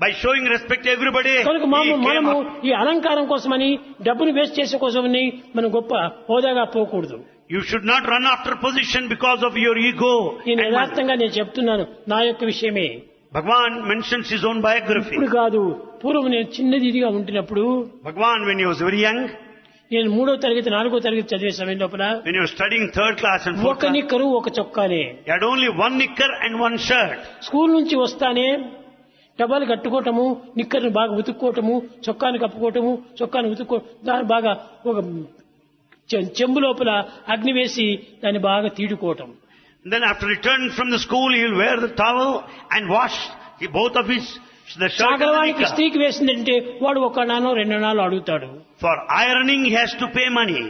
By showing respect to everybody, కనుక he came మనము up. ఈ అలంకారం కోసమని డబ్బును వేస్ట్ చేసే కోసమని మనం గొప్ప హోదాగా పోకూడదు. You should not run after position because of your ego. నేను And యథార్థంగా నేను చెప్తున్నాను, నా యొక్క విషయమే. Bhagwan mentions his own biography. ఇప్పుడు కాదు, పూర్వం నేను చిన్నదిగా ఉంటున్నప్పుడు, Bhagwan, when he was very young, నేను 3వ తరగతి 4వ తరగతి చదివే సమయం లోపల when he was studying 3rd class and 4th ఒక class, నిక్కరు ఒక చొక్కానే. he had only one knicker and one shirt. School నుంచి వస్తానే టబాలు కట్టుకోవటము, నిక్కర్ను బాగా ఉతుక్కోవటము, చొక్కాను కప్పుకోవటము, చొక్కాను ఉతుక్కో, దాన్ని బాగా ఒక చెంబు లోపల అగ్ని వేసి దాన్ని బాగా తీడుకోవటం. Then after returning from the school, he will wear the towel and wash both of his, the shirt and the సాగరవానికి knicker. స్త్రీకి వేసిందంటే వాడు ఒక నానో 2 నాలు అడుగుతాడు. For ironing, he has to pay money.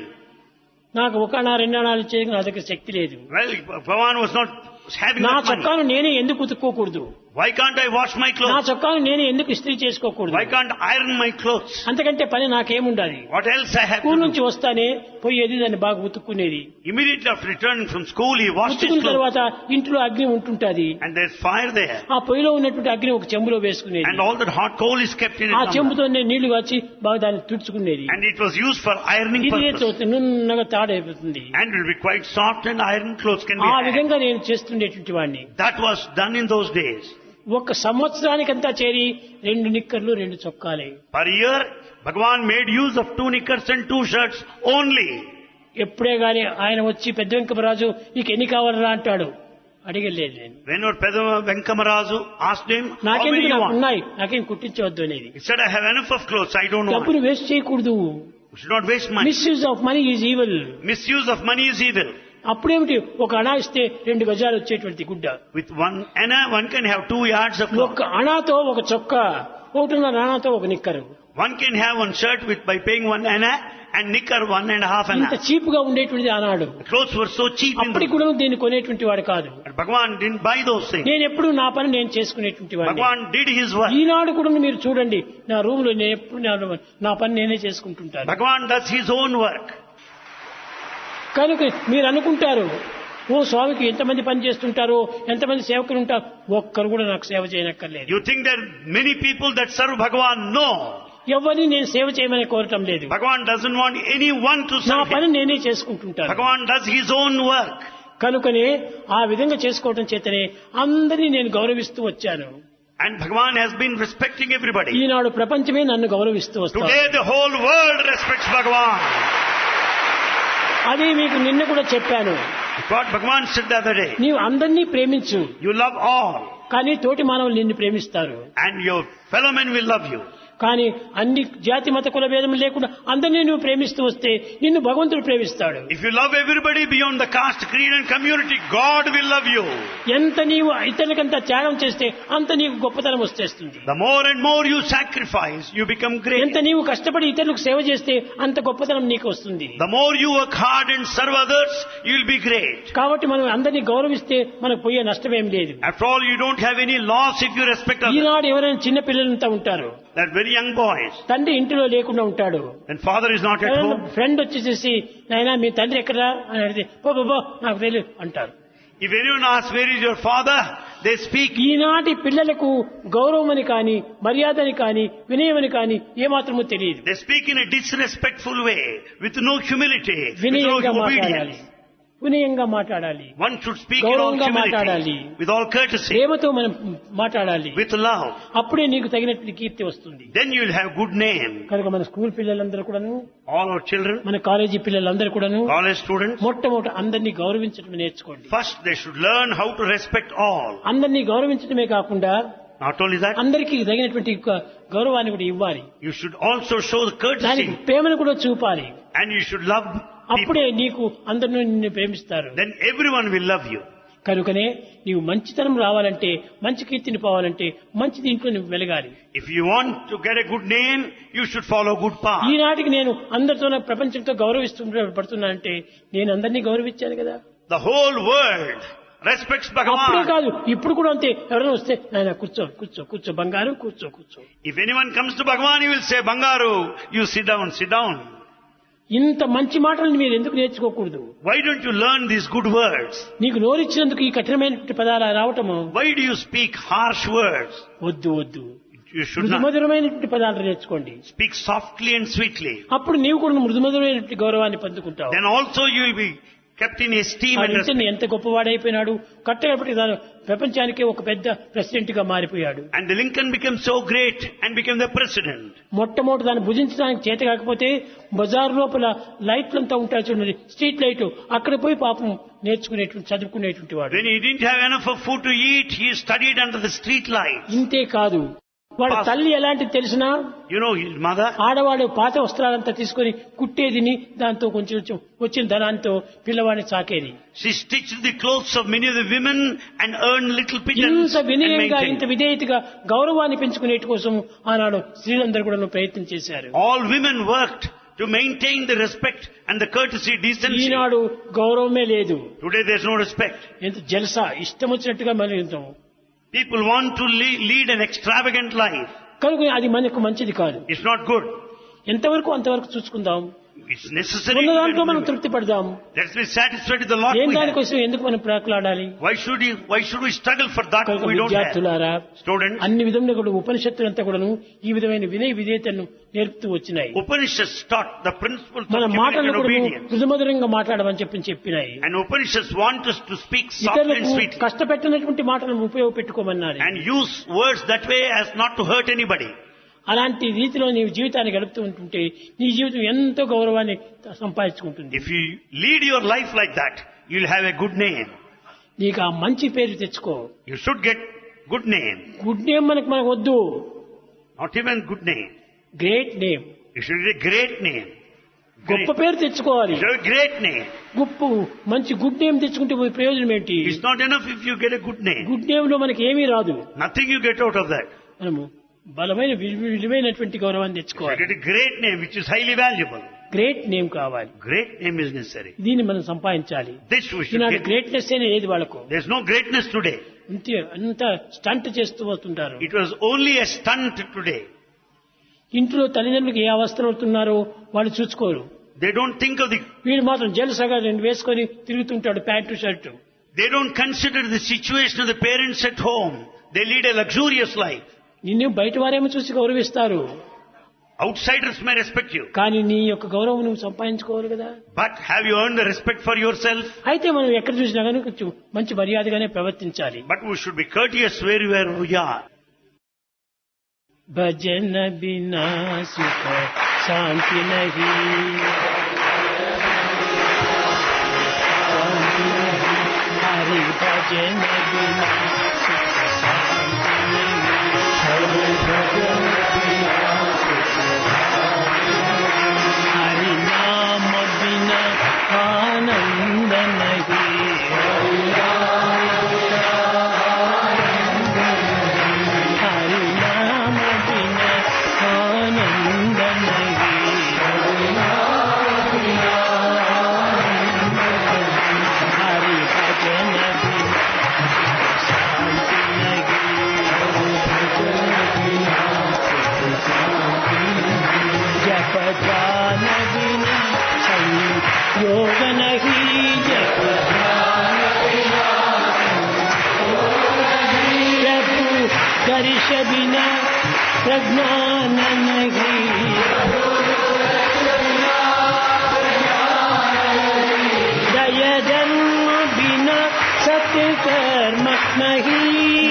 నాకు ఒక నా 2 నాలు ఇచ్చేందుకు నా దగ్గర శక్తి లేదు. Well, Bhagwan was not having నా that money. చొక్కాను నేనే ఎందుకు ఉతుక్కోకూడదు? Why can't I wash my నా clothes? చొక్కాను నేనే ఎందుకు ఇస్త్రీ చేసుకోకూడదు? Why can't I iron my clothes? అంతకంటే పని నాకేముండాలి? What else I have school to నుంచి do? వస్తానే పోయేది దాన్ని బాగా ఉతుక్కునేది. Immediately after returning from school, he washed his ఉతుకున్న clothes. తర్వాత ఇంట్లో అగ్ని ఉంటుంటది. And there's fire there. ఆ పొయ్యిలో ఉన్నటువంటి అగ్ని ఒక చెంబులో వేసుకునేది. And all that hot coal is kept in ఆ it. చెంబుతో నీళ్లు కాచి బాగా దాన్ని తుడుచుకునేది. And it was used for ironing ఇది purpose. నున్నగా తాడైపోతుంది. And it will be quite soft and iron clothes can be ఆ had. విధంగా నేను చేస్తుండేటువంటి వాడిని. That was done in those days. ఒక సంవత్సరానికంతా చేరి 2 నిక్కర్లు 2 చొక్కాలే. Per year, Bhagwan made use of 2 knickers and 2 shirts only. ఎప్పుడే గాని ఆయన వచ్చి పెద్ద వెంకమరాజు నీకు ఎన్ని కావాలరా అంటాడు, అడిగలేదు నేను. Whenever Pedama Venkamarazu asked him, how many నాకెందుకు you నాకు want? ఉన్నాయి, నాకేం కుట్టించవద్దు అనేది. He said, I have enough of clothes, I don't want. డబ్బును వేస్ట్ చేయకూడదు. We should not waste money. Misuse of money is evil. Misuse of money is evil. అప్పుడేమిటి, ఒక అణా ఇస్తే 2 గజాలు వచ్చేటువంటి గుడ్డ. With one anna, one can have 2 yards of cloth. ఒక అణాతో ఒక చొక్కా, 1.5 అణాతో ఒక నిక్కరు. One can have one shirt with by paying 1 anna and knicker 1.5 ఇంత anna. చీప్ గా ఉండేటువంటిది ఆనాడు. The clothes were so cheap in అప్పటికి those. కూడా దీన్ని కొనేటువంటి వాడు కాదు. But Bhagwan didn't buy those things. నేను ఎప్పుడు నా పని నేను చేసుకునేటువంటి వాడిని. Bhagwan did his work. ఈనాడు కూడా మీరు చూడండి, నా రూమ్ లో నేను ఎప్పుడు నా పని నేనే చేసుకుంటుంటాను. Bhagwan does his own work. కనుక మీరు అనుకుంటారు, ఓ స్వామికి ఎంతమంది పని చేస్తుంటారో, ఎంతమంది సేవకులు ఉంటారు, ఒక్కరు కూడా నాకు సేవ చేయనక్కర్లేదు. You think there are many people that serve Bhagwan? No. ఎవరిని నేను సేవ చేయమని కోరటం లేదు. Bhagwan doesn't want anyone to నా serve పని him. నేనే చేసుకుంటుంటాను. Bhagwan does his own work. కనుకనే ఆ విధంగా చేసుకోవటం చేతనే అందరినీ నేను గౌరవిస్తూ వచ్చాను. And Bhagwan has been respecting everybody. ఈనాడు ప్రపంచమే నన్ను గౌరవిస్తూ వస్తాను. Today the whole world respects Bhagwan. అది మీకు నిన్న కూడా చెప్పాను. What Bhagavan said the other day. నీవు అందరినీ ప్రేమించు, You love all, కానీ తోటి మానవులు నిన్ను ప్రేమిస్తారు. and your fellow men will love you. కానీ అన్ని జాతి మత కుల భేదం లేకుండా అందరినీ నువ్వు ప్రేమిస్తూ వస్తే నిన్ను భగవంతుడు ప్రేమిస్తాడు. If you love everybody beyond the caste, creed and community, God will love you. ఎంత నీవు ఇతరులకంతా త్యాగం చేస్తే అంత నీకు గొప్పతనం వచ్చేస్తుంది. The more and more you sacrifice, you become great. ఎంత నీవు కష్టపడి ఇతరులకు సేవ చేస్తే అంత గొప్పతనం నీకు వస్తుంది. The more you work hard and serve others, you will be great. కాబట్టి మనం అందరినీ గౌరవిస్తే మనకు పోయే నష్టమేం లేదు. After all, you don't have any loss if you respect others. ఈనాడు ఎవరైనా చిన్న పిల్లలంతా ఉంటారు, That very young boys, తండ్రి ఇంటిలో లేకుండా ఉంటాడు. and father is not at home. Friend వచ్చేసేసి నాయనా మీ తండ్రి ఎక్కడా అని అడిగితే పో నాకు తెలియదు అంటారు. If anyone asks where is your father, they speak. ఈనాటి పిల్లలకు గౌరవం అని కానీ మర్యాదని కానీ వినయమని కానీ ఏమాత్రమూ తెలియదు. They speak in a disrespectful way, with no humility, with no వినయంగా మాట్లాడాలి, obedience. వినయంగా మాట్లాడాలి, One should speak in all గౌరవంగా మాట్లాడాలి, humility, with all courtesy, ప్రేమతో మనం మాట్లాడాలి. with love. అప్పుడే నీకు తగినటువంటి కీర్తి వస్తుంది. Then you will have good name. కనుక మన స్కూల్ పిల్లలందరూ కూడాను, All our children, మన కాలేజీ పిల్లలందరూ కూడాను college students, మొట్టమొదట అందరినీ గౌరవించడం నేర్చుకోండి. first they should learn how to respect all. అందరినీ గౌరవించడమే కాకుండా Not only that, అందరికీ తగినటువంటి గౌరవాన్ని కూడా ఇవ్వాలి. you should also show the దానికి courtesy, ప్రేమను కూడా చూపాలి. and you should love people. అప్పుడే నీకు అందరినీ నిన్ను ప్రేమిస్తారు. Then everyone will love you. కనుకనే నీవు మంచితనం రావాలంటే, మంచి కీర్తిని పోవాలంటే మంచి దీంట్లో నువ్వు వెలగాలి. If you want to get a good name, you should follow good path. ఈనాటికి నేను అందరితో ప్రపంచంతో పడుతున్నానంటే నేను అందరినీ గౌరవించాను కదా. The whole world respects అప్పుడే Bhagavan. కాదు, ఇప్పుడు కూడా అంతే. ఎవరైనా వస్తే నాయన కూర్చో కూర్చో కూర్చో బంగారు కూర్చో కూర్చో. If anyone comes to Bhagavan, he will say, Bangaru, you sit down, sit down. ఇంత మంచి మాటలను మీరు ఎందుకు నేర్చుకోకూడదు? Why don't you learn these good words? నీకు నోరిచ్చినందుకు ఈ కఠినమైనటువంటి పదాలు రావటము Why do you speak harsh words? వద్దు వద్దు. You should not. మృదుమధురమైనటువంటి పదాలు నేర్చుకోండి. Speak softly and sweetly. అప్పుడు నీవు కూడా మృదుమధురమైనటువంటి గౌరవాన్ని పొందుకుంటావు. Then also you will be kept in esteem ఆ and respect. ఇంటిని ఎంత గొప్పవాడైపోయినాడు, కట్టేపటి ప్రపంచానికే ఒక పెద్ద ప్రెసిడెంట్ గా మారిపోయాడు. And the Lincoln became so great and became the president. మొట్టమొదటి దాన్ని భుజించడానికి చేత కాకపోతే బజార్ లోపల లైట్లంతా ఉంటాయి చూడండి, స్ట్రీట్ లైట్, అక్కడ పోయి పాపం నేర్చుకునేటువంటి చదువుకునేటువంటి వాడు. When he didn't have enough of food to eat, he studied under the street light. ఇంతే కాదు, వాడు తల్లి ఎలాంటిది తెలిసినా You know his mother? ఆడవాడు పాత వస్త్రాలంతా తీసుకొని కుట్టేదిని, దాంతో కొంచెం వచ్చిన ధనాంతో పిల్లవాడిని సాకేది. She stitched the clothes of many of the women and earned little pittance ఇంత and వినయంగా ఇంత maintained. విధేయతగా గౌరవాన్ని పెంచుకునేటి కోసం ఆనాడు స్త్రీలందరూ కూడా ప్రయత్నం చేశారు. All women worked to maintain the respect and the courtesy, decency. ఈనాడు గౌరవమే లేదు. Today there's no respect. ఎంత జలసా, ఇష్టం వచ్చినట్టుగా మనం ఉంటాం. People want to lead an extravagant life. కనుక అది మనకు మంచిది కాదు. It's not good. ఎంతవరకు అంతవరకు చూసుకుందాం. It's necessary. ఉన్న దాంట్లో మనం తృప్తి పడదాం. Let's be satisfied with the lot ఏం we have. దానికోసం ఎందుకు మనం ప్రాకులాడాలి? Why should we struggle for that కనుక we don't have? విద్యార్థులారా, Students, అన్ని విధంగా కూడా ఉపనిషత్తులంతా కూడాను ఈ విధమైన వినయ విధేయతను నేర్పుతూ వచ్చినాయి. Upanishads taught the principles మన of humility మాటలను and కూడా obedience. మృదుమధురంగా మాట్లాడమని చెప్పినాయి. And Upanishads want us to speak softly and ఇతరులకు sweetly. కష్టపెట్టినటువంటి మాటలను ఉపయోగపెట్టుకోమన్నారు. And use words that way as not to hurt anybody. అలాంటి రీతిలో నీవు జీవితాన్ని గడుపుతూ ఉంటుంటే నీ జీవితం ఎంతో గౌరవాన్ని సంపాదించుకుంటుంది. If you lead your life like that, you'll have a good name. నీకు ఆ మంచి పేరు తెచ్చుకో. You should get good name. Good name మనకు వద్దు, Not even good name. Great name, You should get a great name. గొప్ప పేరు తెచ్చుకోవాలి. You should have a great name. గొప్ప మంచి గుడ్ నేమ్ తెచ్చుకుంటే ప్రయోజనం ఏంటి? It's not enough if you get a good name. Good name లో మనకి ఏమీ రాదు. Nothing you get out of that. మనము బలమైన విలువైనటువంటి గౌరవాన్ని You తెచ్చుకోవాలి. get a great name which is highly valuable. Great name కావాలి. Great name is necessary. దీన్ని మనం సంపాదించాలి. This we should Eenadu get. Greatness అనే ఏది వాళ్ళకు There's no greatness today. అంత స్టంట్ చేస్తూ వస్తుంటారు. It was only a stunt today. ఇంట్లో తల్లిదండ్రులకు ఏ అవస్థలు అవుతున్నారో వాళ్ళు చూసుకోరు. They don't think of the, వీడు మాత్రం జలసగా రెండు వేసుకొని తిరుగుతుంటాడు, pant shirt. they don't consider the situation of the parents at home. They lead a luxurious life. నిన్ను బయట వారేమో చూసి గౌరవిస్తారు, Outsiders may respect you. కానీ నీ యొక్క గౌరవం నువ్వు సంపాదించుకోవాలి కదా. But have you earned the respect for yourself? అయితే మనం ఎక్కడ చూసినా కానీ కొంచెం మంచి మర్యాదగానే ప్రవర్తించాలి. But we should be courteous wherever we are. భజన బినా సుఖ శాంతి నహీ. भजन बिना सुख शांति नहीं, हरि भजन बिना सुख शांति, हरि नाम बिना आनंद नहीं, हरि नाम बिना आनंद नहीं, हरि नाम बिना आनंद नहीं, हरि नाम बिना आनंद नहीं, हरि भजन बिना शांति नहीं, हरि भजन बिना सुख शांति नहीं, जप ध्यान बिना संयोग नहीं, जप ध्यान बिना संयोग नहीं, प्रभु दर्श बिना प्रज्ञान नहीं, दय धर्म बिना सत्कर्म नहीं,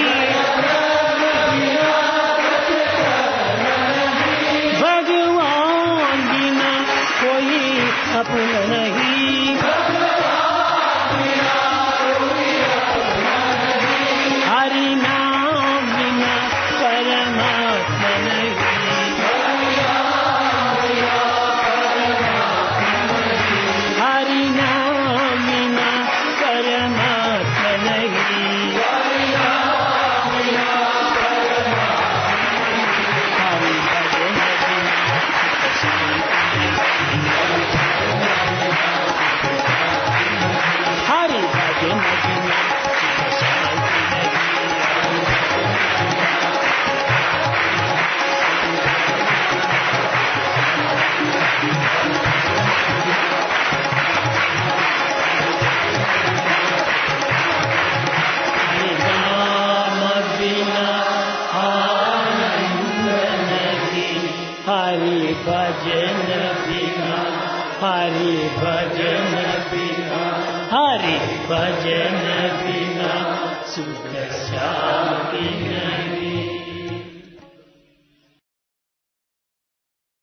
भगवान बिना कोई अपना नहीं, हरि नाम बिना परमात्मा नहीं, हरि नाम बिना परमात्मा नहीं, हरि भजन बिना सुख शांति नहीं, हरि भजन बिना सुख शांति नहीं, हरि नाम बिना आनंद नहीं, हरि भजन बिना, हरि भजन बिना, हरि भजन बिना सुख शांति नहीं।